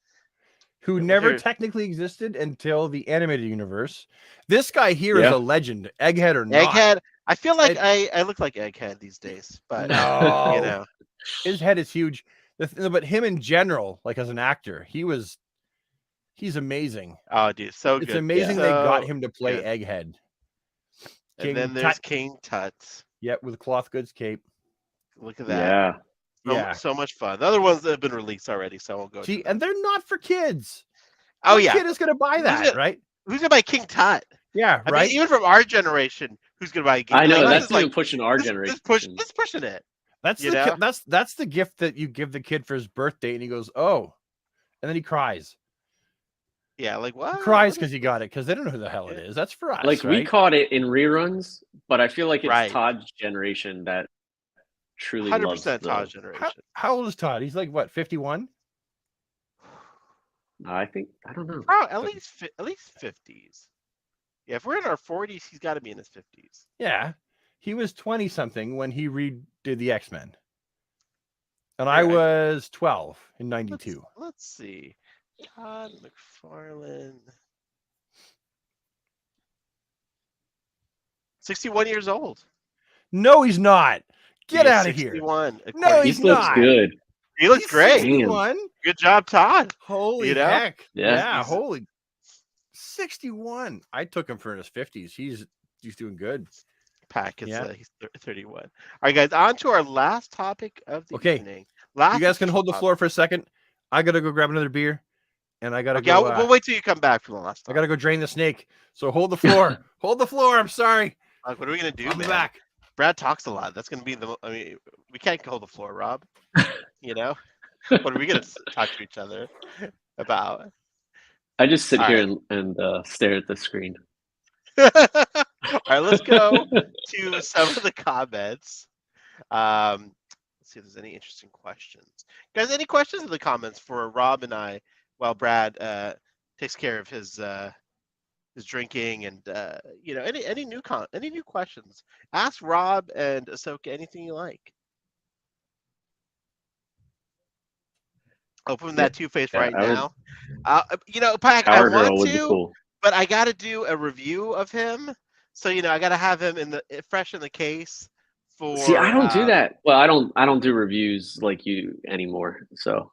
Who never technically existed until the animated universe. This guy here is a legend, Egghead or not. Egghead. I feel like I look like Egghead these days, but No. you know, his head is huge. But him in general, like as an actor, he's amazing. oh, dude, so good. It's amazing they got him to play Egghead. And then there's King Tut. Yep, with a cloth goods cape. Look at that. Yeah. So much fun. The other ones that have been released already, so I won't go. See, and they're not for kids. Oh What yeah, kid is gonna buy that, right? Who's gonna buy King Tut? Yeah, I right. mean, even from our generation, who's gonna buy? I know like, that's even pushing our generation. This pushing it. That's that's the gift that you give the kid for his birthday, and he goes, "Oh," and then he cries. Yeah, like what? He cries because he got it because they don't know who the hell it is. That's for us. Like we caught it in reruns, but I feel like it's Todd's generation that truly 100% Todd's generation. How old is Todd? He's like what, 51? I don't know. Oh, at least 50s. Yeah, if we're in our 40s, he's got to be in his 50s. Yeah, he was 20 something when he redid the X-Men, and I was 12 in '92. Let's see, Todd McFarlane, 61 years old. No, he's not. Get out of here. 61. No, he's not. He looks good. He looks great. 61. Good job, Todd. Holy heck. Yeah. Holy 61. I took him for in his 50s. He's doing good. Pack is he's 31. All right, guys, on to our last topic of the evening. You guys can hold the floor for a second. I gotta go grab another beer, and I gotta go. We'll wait till you come back for the last topic. I gotta go drain the snake. So hold the floor. Hold the floor. I'm sorry. What are we gonna do? I'll be back. Brad talks a lot. That's gonna be I mean, we can't hold the floor, Rob. You know, what are we gonna talk to each other about? I just sit here and stare at the screen. All right, let's go to some of the comments. Let's see if there's any interesting questions. Guys, any questions in the comments for Rob and I while Brad takes care of his drinking and you know, any new questions? Ask Rob and Ahsoka anything you like. Open that Two-Face right now. You know, Pack, I want to, cool. But I got to do a review of him. So, you know, I got to have him fresh in the case. See, I don't do that. Well, I don't do reviews like you anymore. So,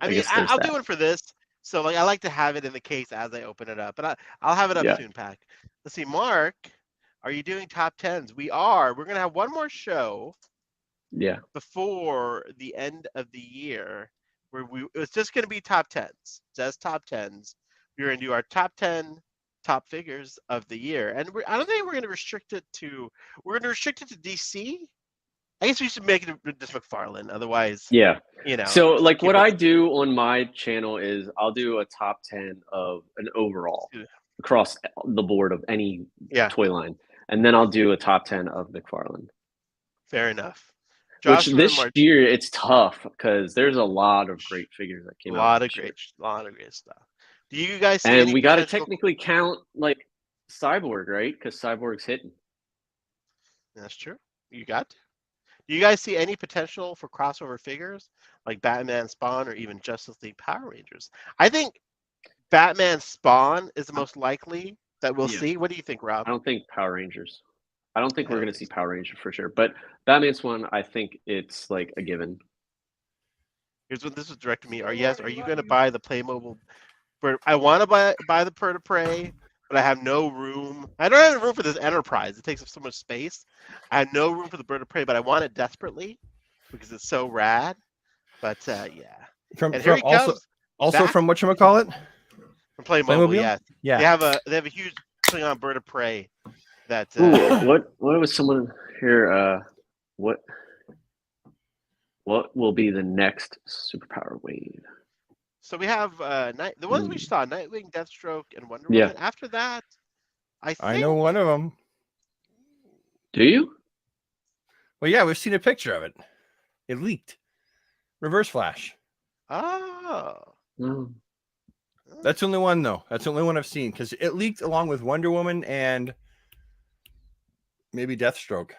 I mean, I'll do it for this. So, like, I like to have it in the case as I open it up, but I'll have it up soon, Pack. Let's see, Mark, are you doing top 10s? We are. We're gonna have one more show. Yeah. Before the end of the year, where it's just gonna be top 10s, just top 10s. We're gonna do our top 10 top figures of the year, and I don't think we're going to restrict it to. We're going to restrict it to DC. I guess we should make it just McFarlane. Otherwise, Yeah. So like what I do on my channel is I'll do a top 10 of an overall across the board of any toy line, and then I'll do a top 10 of McFarlane. Fair enough. Which this year it's tough because there's a lot of great figures that came out. A lot of great stuff. Do you guys see and we got to technically count like Cyborg, right? Because Cyborg's hitting. That's true. You got to. Do you guys see any potential for crossover figures like Batman Spawn or even Justice League Power Rangers? I think Batman Spawn is the most likely that we'll see. What do you think, Rob? I don't think Power Rangers. I don't think we're going to see Power Rangers for sure. But Batman Spawn, I think it's like a given. Here's what this was directed to me. Are you going to buy the Playmobil? I want to buy the Bird of Prey, but I have no room. I don't have room for this Enterprise. It takes up so much space. I have no room for the Bird of Prey, but I want it desperately because it's so rad. But yeah. From whatchamacallit? From Playmobil, yeah. They have a huge thing on Bird of Prey. That what was someone here? What will be the next superpower wave? So we have the ones we saw: Nightwing, Deathstroke, and Wonder Woman. After that, I know one of them. Do you? Well, yeah, we've seen a picture of it. It leaked. Reverse Flash. Oh. That's the only one, though. That's the only one I've seen because it leaked along with Wonder Woman and maybe Deathstroke.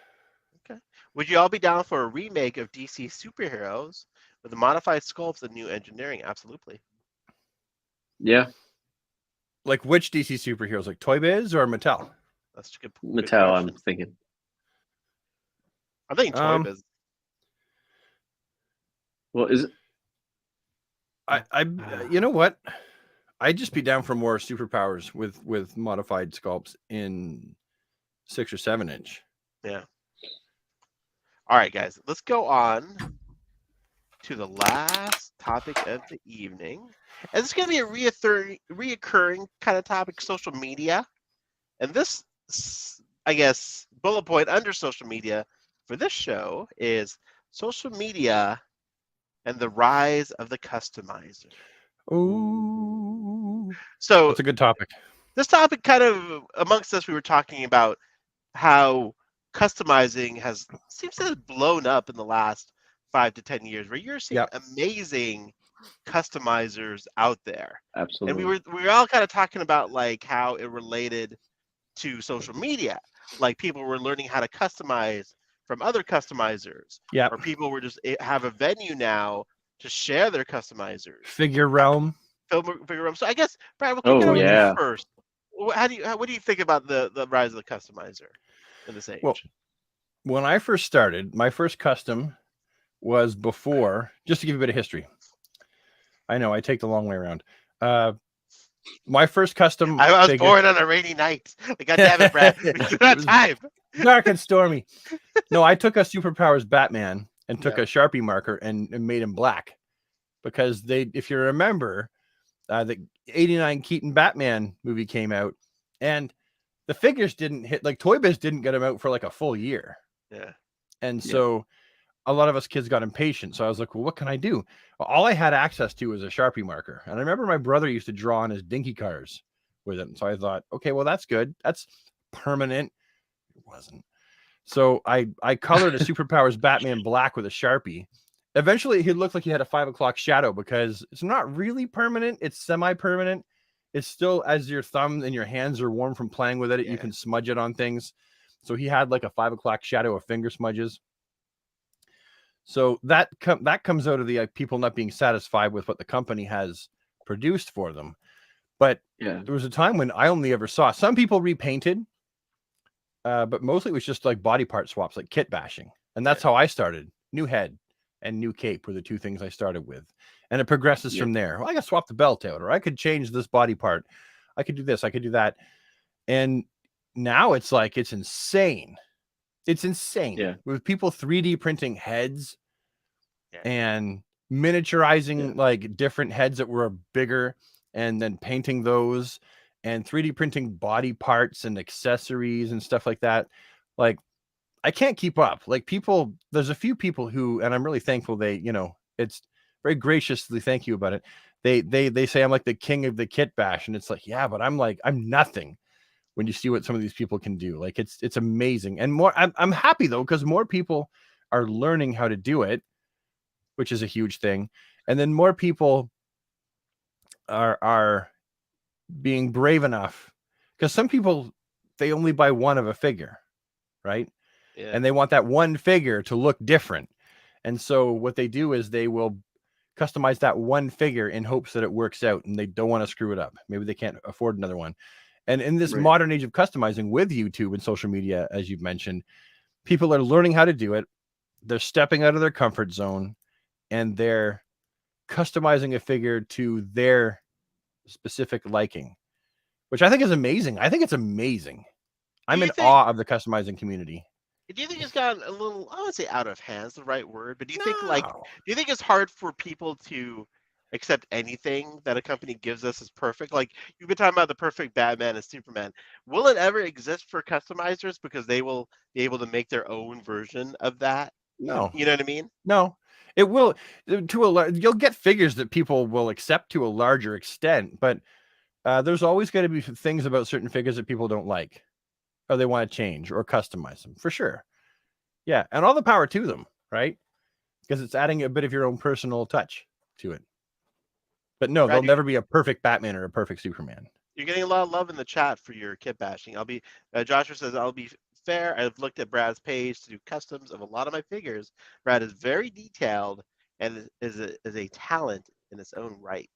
Okay. Would you all be down for a remake of DC superheroes with the modified sculpts and new engineering? Absolutely. Yeah. Like which DC superheroes? Like Toy Biz or Mattel? That's a good Mattel, I'm thinking. I'm thinking Toy Biz. Well, is it? I you know what? I'd just be down for more superpowers with modified sculpts in 6 or 7 inch. Yeah. All right, guys, let's go on to the last topic of the evening. And it's going to be a reoccurring kind of topic, social media. And this, I guess, bullet point under social media for this show is social media and the rise of the customizer. Ooh. So that's a good topic. This topic kind of, amongst us, we were talking about how customizing seems to have blown up in the last 5 to 10 years, where you're seeing amazing customizers out there. Absolutely. And we were all kind of talking about like how it related to social media. Like people were learning how to customize from other customizers. Yeah. Or people were just have a venue now to share their customizers. Figure Realm. So I guess, Brad, we'll kick it over to you first. What do you think about the rise of the customizer in this age? Well, when I first started, my first custom was before, just to give you a bit of history. I know I take the long way around. My first custom. I was born on a rainy night. God damn it, Brad. We don't have time. Dark and stormy. No, I took a Superpowers Batman and took a Sharpie marker and made him black because if you remember, the 89 Keaton Batman movie came out and the figures didn't hit, like Toy Biz didn't get them out for like a full year. Yeah. And so a lot of us kids got impatient. So I was like, well, what can I do? Well, all I had access to was a Sharpie marker. And I remember my brother used to draw on his dinky cars with it. And so I thought, okay, well, that's good. That's permanent. It wasn't. So I colored a Superpowers Batman black with a Sharpie. Eventually, he looked like he had a 5 o'clock shadow because it's not really permanent. It's semi-permanent. It's still, as your thumb and your hands are warm from playing with it, you can smudge it on things. So he had like a 5 o'clock shadow of finger smudges. So that comes out of the people not being satisfied with what the company has produced for them. But there was a time when I only ever saw some people repainted, but mostly it was just like body part swaps, like kit bashing. And that's how I started. New head and new cape were the two things I started with. And it progresses from there. Well, I could swap the belt out, or I could change this body part. I could do this. I could do that. And now it's like, it's insane. It's insane. Yeah. With people 3D printing heads and miniaturizing like different heads that were bigger and then painting those and 3D printing body parts and accessories and stuff like that. Like, I can't keep up. Like, people, there's a few people who, and I'm really thankful they, you know, it's very graciously thank you about it. They say I'm like the king of the kit bash, and it's like, yeah, but I'm nothing when you see what some of these people can do. Like, it's amazing. And more, I'm happy though, because more people are learning how to do it, which is a huge thing. And then more people are being brave enough, because some people, they only buy one of a figure, right? Yeah. And they want that one figure to look different. And so what they do is they will customize that one figure in hopes that it works out, and they don't want to screw it up. Maybe they can't afford another one. And in this modern age of customizing with YouTube and social media, as you've mentioned, people are learning how to do it. They're stepping out of their comfort zone, and they're customizing a figure to their specific liking, which I think is amazing. I think it's amazing. I'm in awe of the customizing community. Do you think it's gotten a little, I wouldn't say out of hand is the right word, but do you think do you think it's hard for people to accept anything that a company gives us as perfect? Like, you've been talking about the perfect Batman and Superman. Will it ever exist for customizers because they will be able to make their own version of that? No. You know what I mean? No. It will, you'll get figures that people will accept to a larger extent, but there's always going to be things about certain figures that people don't like, or they want to change or customize them, for sure. Yeah, and all the power to them, right? Because it's adding a bit of your own personal touch to it. But no, there'll never be a perfect Batman or a perfect Superman. You're getting a lot of love in the chat for your kit bashing. Joshua says, I'll be fair. I've looked at Brad's page to do customs of a lot of my figures. Brad is very detailed and is a talent in its own right.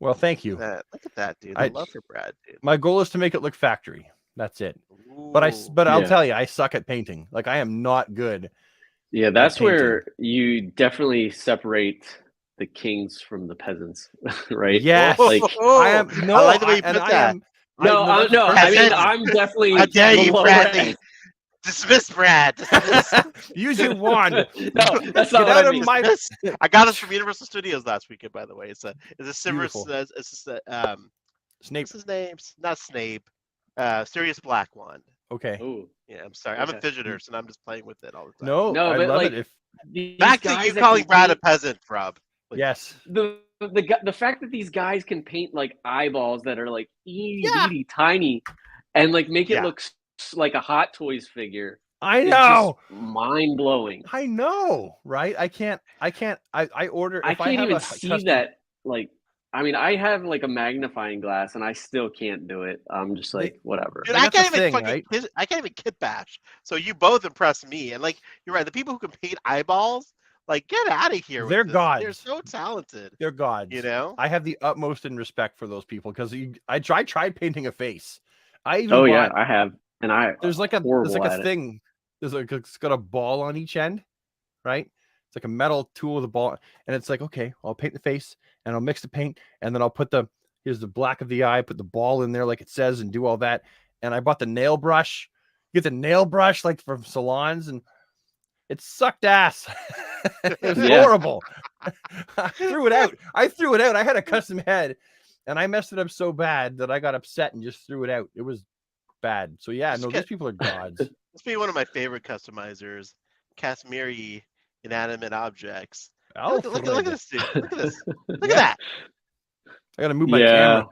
Well, thank you. Look at that, dude. I love for Brad, dude. My goal is to make it look factory. That's it. Ooh. But I'll tell you, I suck at painting. Like, I am not good. Yeah, that's where you definitely separate the kings from the peasants, right? Yes. Like, I am. No, I like the way you put that. No. I mean, I'm definitely. How dare you, Bradley? Dismiss Brad. Dismiss. Use your wand. No, that's not what I mean. I got this from Universal Studios last weekend, by the way. It's a Snape. What's his name? Not Snape. Sirius Black wand. Okay. Ooh. Yeah, I'm sorry. I'm a fidgeter, so I'm just playing with it all the time. No, I but love like, it. Back to you calling Brad a peasant, Rob. Like, yes. The fact that these guys can paint like eyeballs that are like itty bitty and like make it look like a Hot Toys figure. I know. Mind blowing. I know, right? I can't. I order. I can't even see that. Like, I mean, I have like a magnifying glass, and I still can't do it. I'm just like, whatever. Dude, I can't even kit bash. So you both impress me, and like, you're right. The people who can paint eyeballs, like, get out of here. They're gods. They're so talented. They're gods. You know. I have the utmost in respect for those people, because I tried painting a face. I have, and there's like a thing. There's like, it's got a ball on each end, right? It's like a metal tool with a ball, and it's like, okay, I'll paint the face, and I'll mix the paint, and then I'll put here's the black of the eye, put the ball in there like it says, and do all that. And I bought the nail brush. You get the nail brush like from salons, and it sucked ass. It was horrible. I threw it out. I had a custom head, and I messed it up so bad that I got upset and just threw it out. It was bad. So yeah, these people are gods. This be one of my favorite customizers, Kasmiri inanimate objects. Look at this dude. Look at this. Look at that. I gotta move my camera.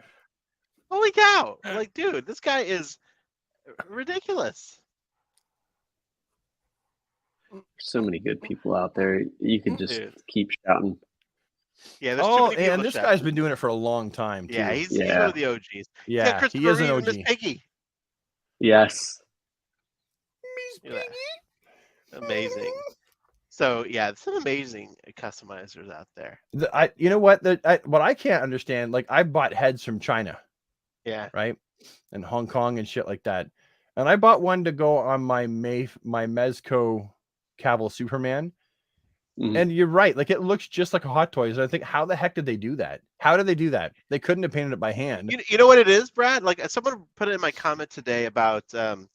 Holy cow. Like, dude, this guy is ridiculous. So many good people out there. You could just keep shouting. Yeah, there's too many people. And this guy's been doing it for a long time, too. Yeah, he's one of the OGs. Yeah, he is an OG. Miss Piggy. Yes. Miss Piggy. Amazing. So yeah, some amazing customizers out there. You know what? What I can't understand, like, I bought heads from China. Yeah. Right. And Hong Kong and shit like that. And I bought one to go on my Mezco Cavill Superman. Mm-hmm. And you're right. Like, it looks just like a Hot Toys. And I think, how the heck did they do that? How did they do that? They couldn't have painted it by hand. You know what it is, Brad? Like, someone put it in my comment today about the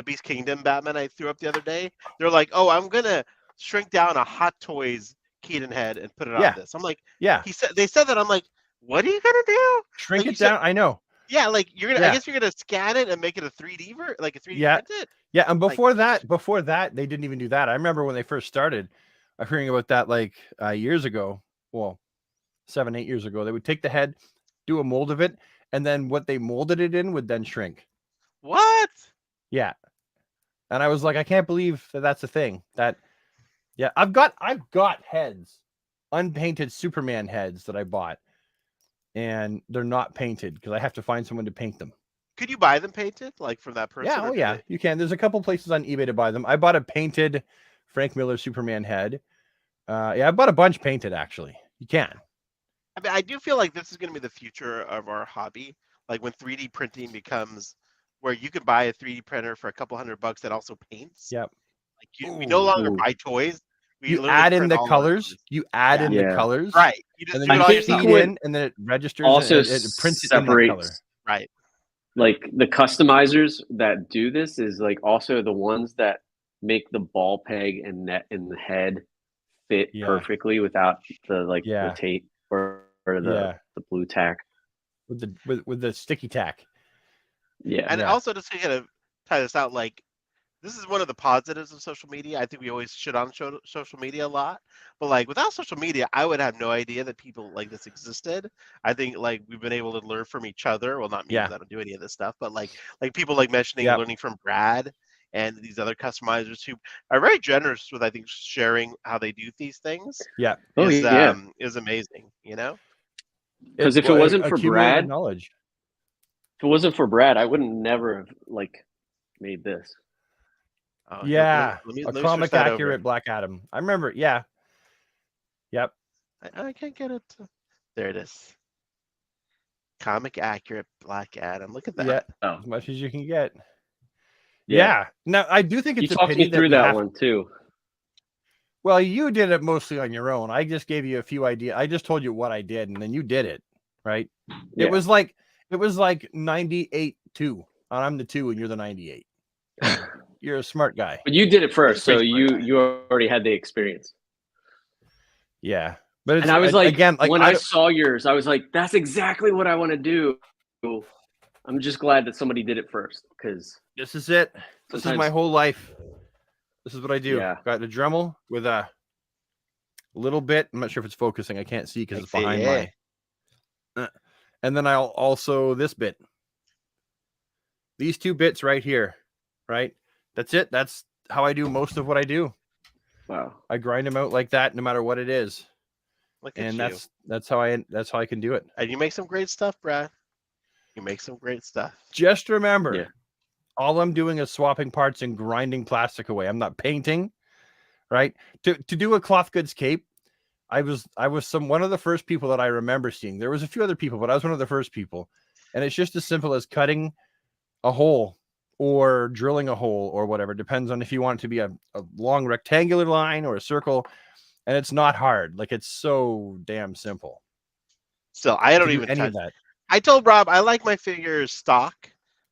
Beast Kingdom Batman I threw up the other day. They're like, oh, I'm going to shrink down a Hot Toys Keaton head and put it on this. I'm like, yeah. They said that. I'm like, what are you going to do? Shrink it down? I know. Yeah, like you're gonna. I Yeah. guess you're gonna scan it and make it a 3D like a 3D Yeah. print it. Yeah, and Like- before that, they didn't even do that. I remember when they first started, hearing about that like years ago. Well, 7-8 years ago, they would take the head, do a mold of it, and then what they molded it in would then shrink. What? Yeah, and I was like, I can't believe that that's a thing. That, yeah, I've got heads, unpainted Superman heads that I bought, and they're not painted because I have to find someone to paint them. Could you buy them painted, like from that person? Yeah, or oh do yeah, they- you can. There's a couple places on eBay to buy them. I bought a painted Frank Miller Superman head. Yeah, I bought a bunch painted actually. You can. I mean, I do feel like this is going to be the future of our hobby. Like when 3D printing becomes where you can buy a 3D printer for a couple $100 that also paints. Yep. Like we no longer Ooh. buy toys. We You literally add in print the all our colors. toys. You add in the Yeah. colors. Right. You just And do then it you all think yourself. feed would in, and then it registers. Also and it prints it in that color. separates Right. like the customizers that do this is like also the ones that make the ball peg and net in the head fit Yeah. perfectly without the Yeah. the tape or the blue tack. with the sticky tack. Yeah. And Yeah. also just to kind of tie this out, like this is one of the positives of social media. I think we always shit on social media a lot, but like without social media, I would have no idea that people like this existed. I think like we've been able to learn from each other. Well, not me, Yeah. because I don't do any of this stuff, but like people like mentioning Yep. learning from Brad and these other customizers who are very generous with, I think, sharing how they do these things. Yeah. Oh, yeah. Is amazing. You know. Because if it wasn't for accumulated Brad, knowledge. if it wasn't for Brad, I wouldn't never have like made this. Oh, Yeah, let me a switch comic that accurate over. Black Adam. I remember. Yeah. Yep. I can't get it. There it is. Comic accurate Black Adam. Look at that. Yeah. Oh, As much as you can get. yeah. Yeah. Now I do think You it's a talked pity me through we that have- one too. Well, you did it mostly on your own. I just gave you a few ideas. I just told you what I did, and then you did it, right? Yeah. It was like 98-2. I'm the 2 and you're the 98. You're a smart guy. But you did it first, so pretty smart you already had the experience. Yeah. But it's, And I was like, again, like when I saw yours, I was like, that's exactly what I want to do. I'm just glad that somebody did it first because this is it. This is my sometimes- whole life. This is what I do. Yeah. Got the Dremel with a little bit. I'm not sure if it's focusing. I can't see because it's Like, behind yeah. my. And then I'll also this bit. These 2 bits right here, right? That's it. That's how I do most of what I do. wow. I grind them out like that, no matter what it is, Look at and you. that's how I can do it. And you make some great stuff, Brad. You make some great stuff. Just remember, Yeah. all I'm doing is swapping parts and grinding plastic away. I'm not painting, right? To do a cloth goods cape, I was one of the first people that I remember seeing. There was a few other people, but I was one of the first people. And it's just as simple as cutting a hole or drilling a hole or whatever. Depends on if you want it to be a long rectangular line or a circle. And it's not hard. Like, it's so damn simple. Still, I don't to do even any touch. of that. I told Rob I like my figures stock,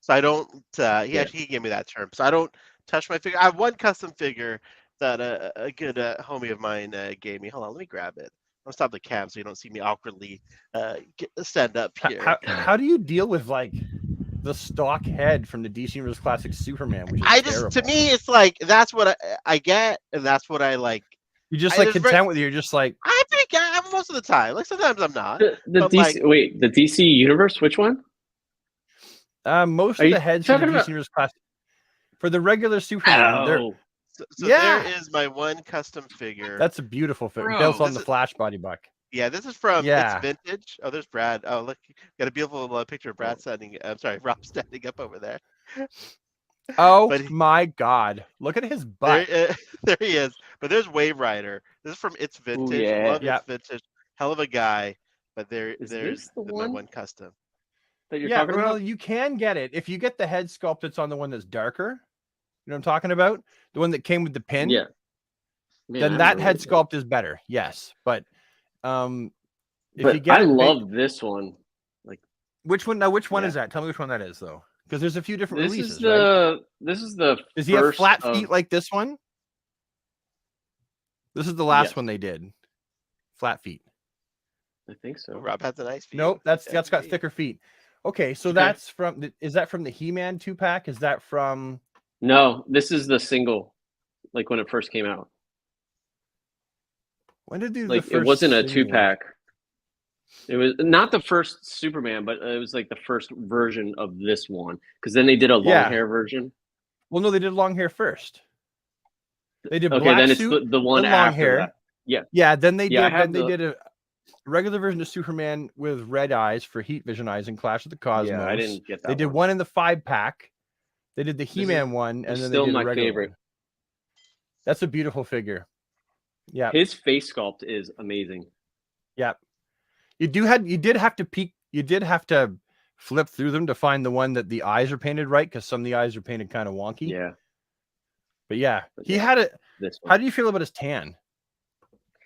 so I don't. He gave me that term, so I don't touch my figure. I have one custom figure that a good homie of mine gave me. Hold on, let me grab it. I'll stop the cam so you don't see me awkwardly stand up here. How do you deal with like the stock head from the DC Universe Classic Superman? Which is terrible. To me, it's like that's what I get, and that's what I like. You just I like just content with it. You're just like, I think I'm most of the time. Like sometimes I'm not. The But, DC the DC universe, which one? most Are of you the heads from the talking DC about- Universe Classic for the regular Superman. Oh, So Yeah. there is my one custom figure. That's a beautiful figure. Bro, Built on this the is- Flash body buck. Yeah, this is from Yeah. It's Vintage. Oh, there's Brad. Oh, look, got a beautiful picture of Brad standing. I'm sorry, Rob standing up over there. Oh But he- my God! Look at his butt. There he is. But there's Wave Rider. This is from It's Vintage. yeah. Love Yeah. It's Vintage. Hell of a guy. But Is there's this the my one? one custom. that you're Yeah, talking well, about? you can get it if you get the head sculpt that's on the one that's darker. You know what I'm talking about? The one that came with the pin. Yeah. Man, I Then don't that know head what it sculpt is better. Yes, but if But you get I it big- love this one. which one? Now, which one Yeah. is that? Tell me which one that is, though, because there's a few different This releases. is Right? this is the Does he have first flat of- feet like this one? This is the last Yes. one they did. Flat feet. I think so. Rob has a nice view. Nope, that's Yeah, got indeed. thicker feet. Okay, so Okay. that's from. Is that from the He-Man 2-pack? Is that from? No, this is the single, like when it first came out. When did they do Like the it first? wasn't a single? 2-pack. It was not the first Superman, but it was like the first version of this one. Because then they did a long Yeah. hair version. Well, no, they did long hair first. They did Okay, black then it's suit, the one then long after hair. that. Yeah. Yeah, then they Yeah, I did. have Then they the- did a regular version of Superman with red eyes for heat vision eyes in Clash of the Cosmos. Yeah, I didn't get that. They did one in the 5-pack. They did the He-Man one, and then they still did a my regular favorite. one. That's a beautiful figure. Yeah, His face sculpt is amazing. yeah. You did have to peek. You did have to flip through them to find the one that the eyes are painted right, because some of the eyes are painted kind of wonky. Yeah. But yeah, But he yeah, had it. This one. How do you feel about his tan?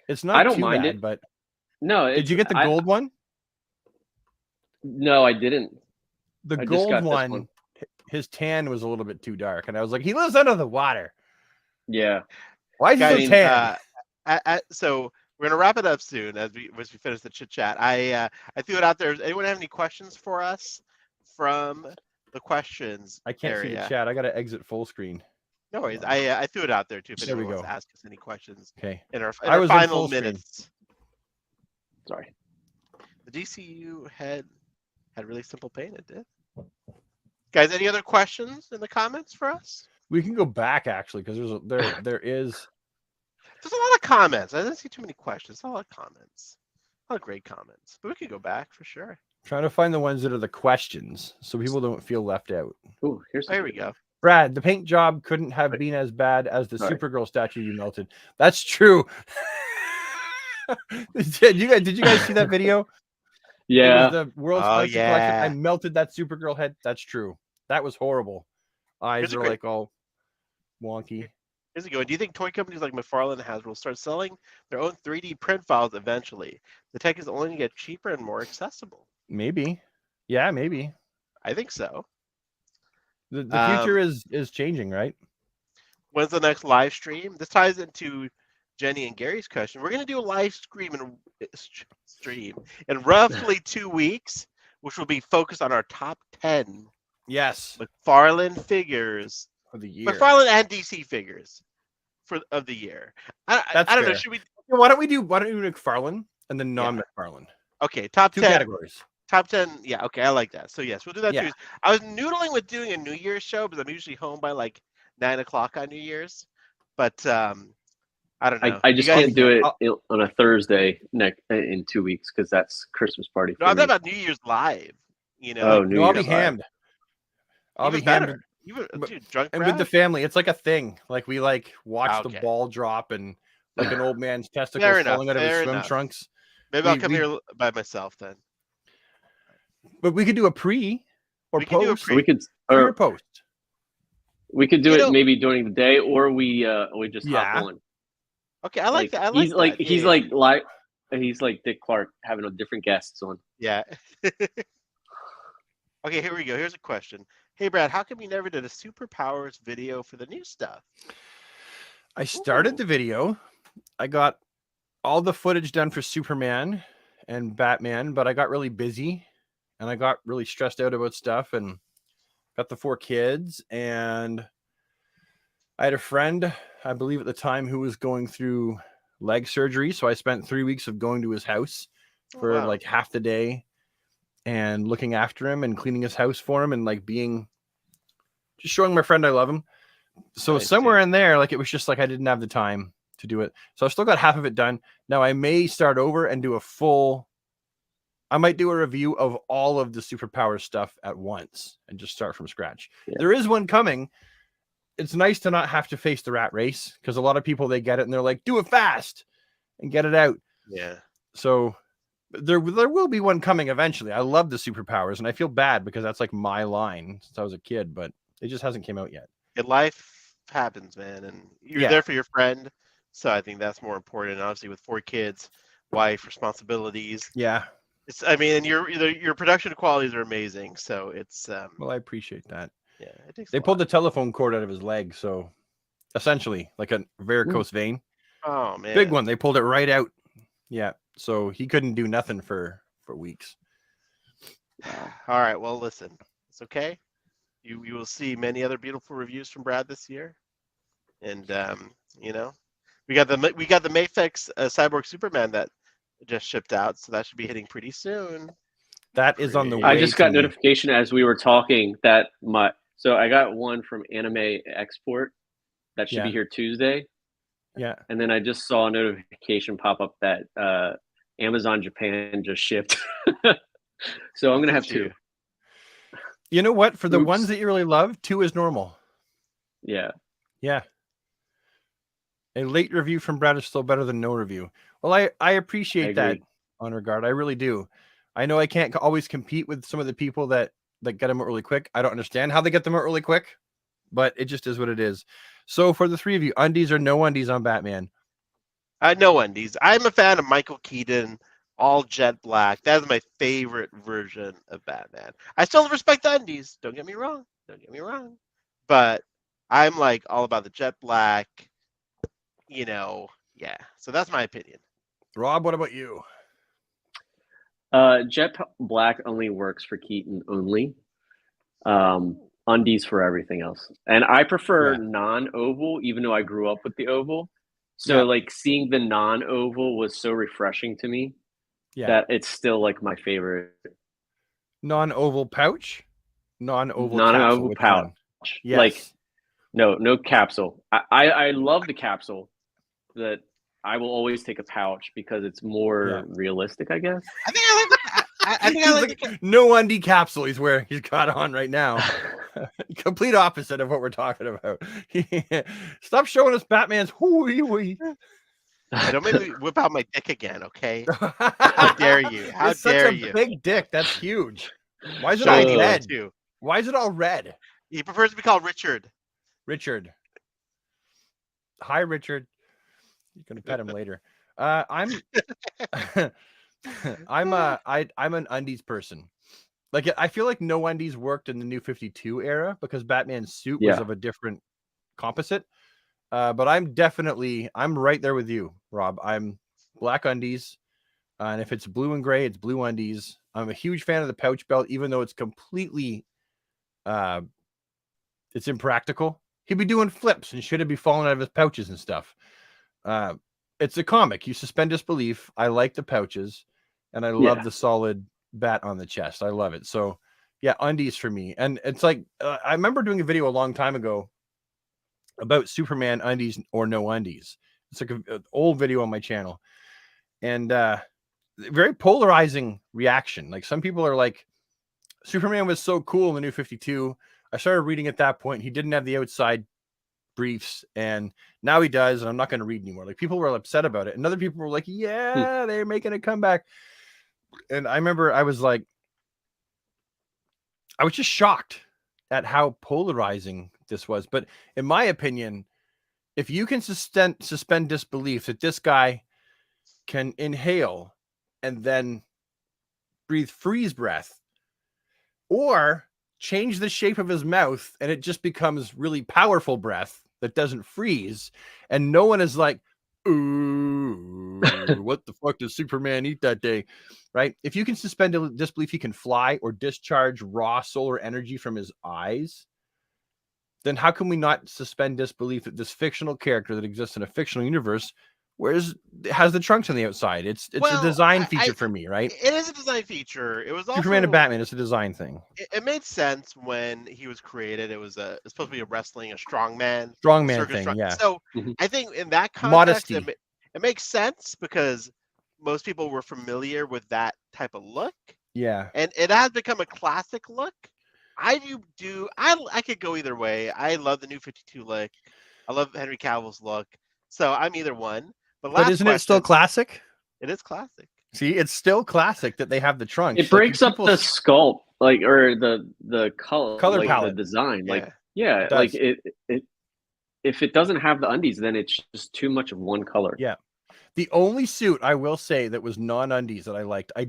It's not I don't too mind bad, it. but No, did you get the gold one? No, I didn't. The I just gold got this one, his tan was a little bit too dark, and I was like, he lives under the water. Yeah. Why is he Guys, so tan? So we're gonna wrap it up soon as we finish the chit chat. I threw it out there. Does anyone have any questions for us from the questions I can't area? see the chat. I gotta exit full screen. No worries. I threw it out there too. If There we anyone wants go. to ask us any questions Okay. in our I was in final full screen. minutes. Sorry. The DCU had really simple paint. It did. Guys, any other questions in the comments for us? We can go back actually, because there is. There's a lot of comments. I didn't see too many questions. A lot of comments. A lot of great comments. But we could go back for sure. Trying to find the ones that are the questions, so people don't feel left out. Ooh, There we go. Brad, the paint job couldn't have been as bad as the Sorry. Supergirl statue you melted. That's true. Did you guys see that video? Yeah. It was the World's Oh, Collection collection. I yeah. melted that Supergirl head. That's true. That was horrible. Eyes Here's a are great- like all wonky. Here's a good one. Do you think toy companies like McFarlane and Hasbro will start selling their own 3D print files eventually? The tech is only going to get cheaper and more accessible. Maybe. Yeah, maybe. I think so. The future is changing, right? When's the next live stream? This ties into Jenny and Gary's question. We're going to do a live stream in roughly 2 weeks, which will be focused on our top 10 Yes. McFarlane figures, For the year. McFarlane and DC figures of the year. I don't know. fair. Should we? Why don't we do McFarlane and then non-McFarlane? Okay, top Two 10. categories. Top 10. Yeah, okay, I like that. So yes, we'll do that Yeah. too. I was noodling with doing a New Year's show because I'm usually home by like 9 o'clock on New Year's. But I don't know. I just can't do it on a Thursday in 2 weeks because that's Christmas party for No, I'm me. talking about New Year's live. You know. Oh, like, New No, I'll be Year's live. hammed. I'll even be better. hammed. Even but- dude, drunk And with the Brad? family, it's like a thing. Like we watch Okay. the ball drop and like an old man's testicles Fair enough, falling out of his fair swim enough. trunks. Maybe I'll we- come we- here by myself then. But we could do a pre or We can do a post. pre. We could Pre or or post. we could do You it know- maybe during the day, or we just Yeah. hop on. Okay, I like that. I like he's like that. he's Yeah. he's like Dick Clark having a different guests on. Yeah. Okay, here we go. Here's a question. Hey, Brad, how come you never did a superpowers video for the new stuff? I started Ooh. the video. I got all the footage done for Superman and Batman, but I got really busy and I got really stressed out about stuff and got the 4 kids. And I had a friend, I believe at the time, who was going through leg surgery. So I spent 3 weeks of going to his house for wow. like half the day and looking after him and cleaning his house for him and like just showing my friend I love him. So Nice, somewhere dude. in there, like it was just like I didn't have the time to do it. So I've still got half of it done. Now I may start over and do I might do a review of all of the superpower stuff at once and just start from scratch. Yeah. There is one coming. It's nice to not have to face the rat race because a lot of people, they get it and they're like, do it fast and get it out. Yeah. So there will be one coming eventually. I love the superpowers and I feel bad because that's like my line since I was a kid, but it just hasn't came out yet. Life happens, man, and you're Yeah. there for your friend. So I think that's more important. Obviously, with 4 kids, wife, responsibilities. Yeah. And your production qualities are amazing. So it's Well, I appreciate that. yeah. It takes. They a pulled lot. the telephone cord out of his leg, so essentially like a varicose vein. Oh man. Big one. They pulled it right out. Yeah. So he couldn't do nothing for weeks. All right. Well, listen, it's okay. You will see many other beautiful reviews from Brad this year, and you know, we got the Mayfix Cyborg Superman that just shipped out, so that should be hitting pretty soon. That is on the I way just to got me. notification as we were talking that so I got one from Anime Export that should be here Tuesday. Yeah. And then I just saw a notification pop up that Amazon Japan just shipped. So I'm going to have 2. You know what? For the Oops. ones that you really love, 2 is normal. Yeah. Yeah. A late review from Brad is still better than no review. Well, I appreciate that on regard. I really do. I know I can't always compete with some of the people that get them out really quick. I don't understand how they get them out really quick, but it just is what it is. So for the 3 of you, undies or no undies on Batman? No undies. I'm a fan of Michael Keaton, all jet black. That is my favorite version of Batman. I still respect the undies. Don't get me wrong. But I'm like all about the jet black. Yeah. So that's my opinion. Rob, what about you? Jet black only works for Keaton only. Undies for everything else. And I prefer non-oval, even though I grew up with the oval. So like seeing the non-oval was so refreshing to me that it's still like my favorite. Non-oval pouch? Non-oval pouch. Yes. Like no capsule. I love the capsule, that I will always take a pouch because it's more realistic, I guess. I think I like the no undie capsule he's wearing. He's got on right now. Complete opposite of what we're talking about. Stop showing us Batman's hooey. Don't make me whip out my dick again, okay? How dare you? How it's dare such a you? big dick. That's huge. Why is it all red? Too. Why is it all red? He prefers to be called Richard. Richard. Hi, Richard. You're gonna pet him later. I'm an undies person. Like I feel like no undies worked in the New 52 era because Batman's suit was of a different composite. But I'm right there with you, Rob. I'm black undies, and if it's blue and gray, it's blue undies. I'm a huge fan of the pouch belt, even though it's completely it's impractical. He'd be doing flips and shouldn't be falling out of his pouches and stuff. It's a comic. You suspend disbelief. I like the pouches, and I love the solid bat on the chest. I love it. So, yeah, undies for me. And it's like I remember doing a video a long time ago about Superman undies or no undies. It's like an old video on my channel, and very polarizing reaction. Like some people are like, Superman was so cool in the New 52. I started reading at that point. He didn't have the outside briefs, and now he does, and I'm not going to read anymore. Like people were upset about it, and other people were like, yeah, they're making a comeback. And I remember I was just shocked at how polarizing this was. But in my opinion, if you can suspend disbelief that this guy can inhale and then breathe freeze breath, or change the shape of his mouth and it just becomes really powerful breath that doesn't freeze, and no one is like, ooh, what the fuck does Superman eat that day? Right? If you can suspend disbelief he can fly or discharge raw solar energy from his eyes, then how can we not suspend disbelief that this fictional character that exists in a fictional universe has the trunks on the outside? It's a design feature for me, right? It is a design feature. It was also, Superman and Batman. It's a design thing. It made sense when he was created. It was supposed to be a strongman thing. Yeah. So I think in that context, it makes sense because most people were familiar with that type of look. Yeah. And it has become a classic look. I could go either way. I love the New 52 look. I love Henry Cavill's look. So I'm either one. But isn't it still classic? It is classic. See, it's still classic that they have the trunks. It breaks up the sculpt, or the color palette, the design. If it doesn't have the undies, then it's just too much of one color. Yeah. The only suit I will say that was non-undies that I liked, I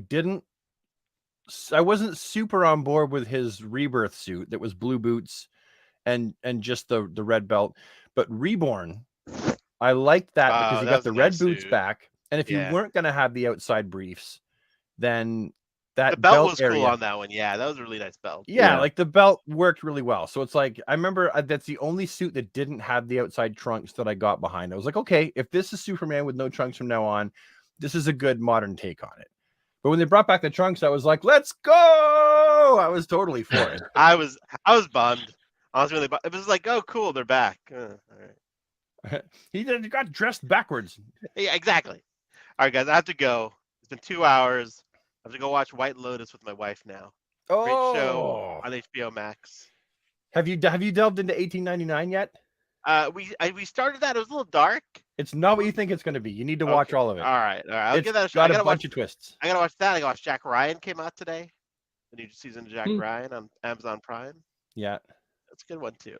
wasn't super on board with his Rebirth suit that was blue boots and just the red belt, but Reborn, I liked that because you got the red boots back. And if you weren't going to have the outside briefs, then that The belt belt was area. cool on that one. Yeah, that was a really nice belt. Yeah, Yeah. like the belt worked really well. So it's like, I remember that's the only suit that didn't have the outside trunks that I got behind. I was like, okay, if this is Superman with no trunks from now on, this is a good modern take on it. But when they brought back the trunks, I was like, let's go. I was totally for it. I was bummed. I was really bummed. It was like, oh, cool, they're back. All right. He got dressed backwards. Yeah, exactly. All right, guys, I have to go. It's been 2 hours. I have to go watch White Lotus with my wife now. Great show on HBO Max. Have you delved into 1899 yet? We started that. It was a little dark. It's not what you think it's going to be. You need to watch all of it. All right. I'll It's give that a shot. got I gotta a bunch watch. of twists. I gotta watch that. I gotta watch Jack Ryan came out today. The new season of Jack Hmm. Ryan on Amazon Prime. Yeah. That's a good one too.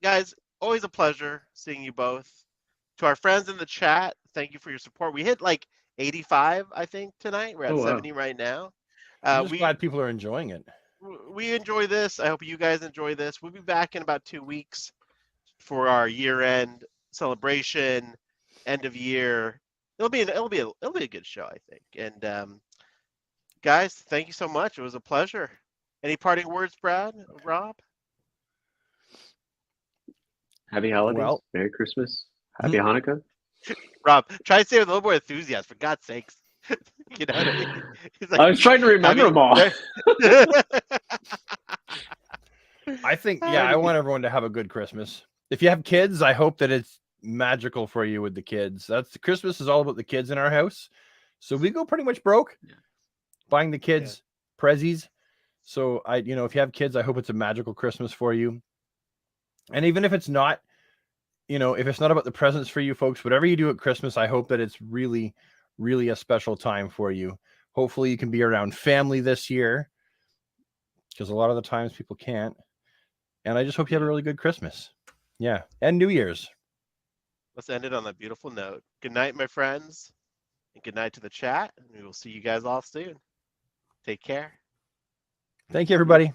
Guys, always a pleasure seeing you both. To our friends in the chat, thank you for your support. We hit like 85, I think, tonight. We're at Oh, wow. 70 right now. I'm just glad people are enjoying it. We enjoy this. I hope you guys enjoy this. We'll be back in about 2 weeks for our year-end celebration, end of year. It'll be a good show, I think. And guys, thank you so much. It was a pleasure. Any parting words, Brad, Rob? Happy holidays. Well- Merry Christmas. Happy Hanukkah. Rob, try to say it with a little more enthusiasm, for God's sakes. You know what I mean? He's like, I was trying to remember them all. I think, yeah, I want everyone to have a good Christmas. If you have kids, I hope that it's magical for you with the kids. Christmas is all about the kids in our house. So we go pretty much broke buying the kids prezzies. So if you have kids, I hope it's a magical Christmas for you. And even if it's not, if it's not about the presents for you folks, whatever you do at Christmas, I hope that it's really, really a special time for you. Hopefully you can be around family this year, because a lot of the times people can't. And I just hope you have a really good Christmas. Yeah. And New Year's. Let's end it on that beautiful note. Good night, my friends. And good night to the chat. And we will see you guys all soon. Take care. Thank you, everybody.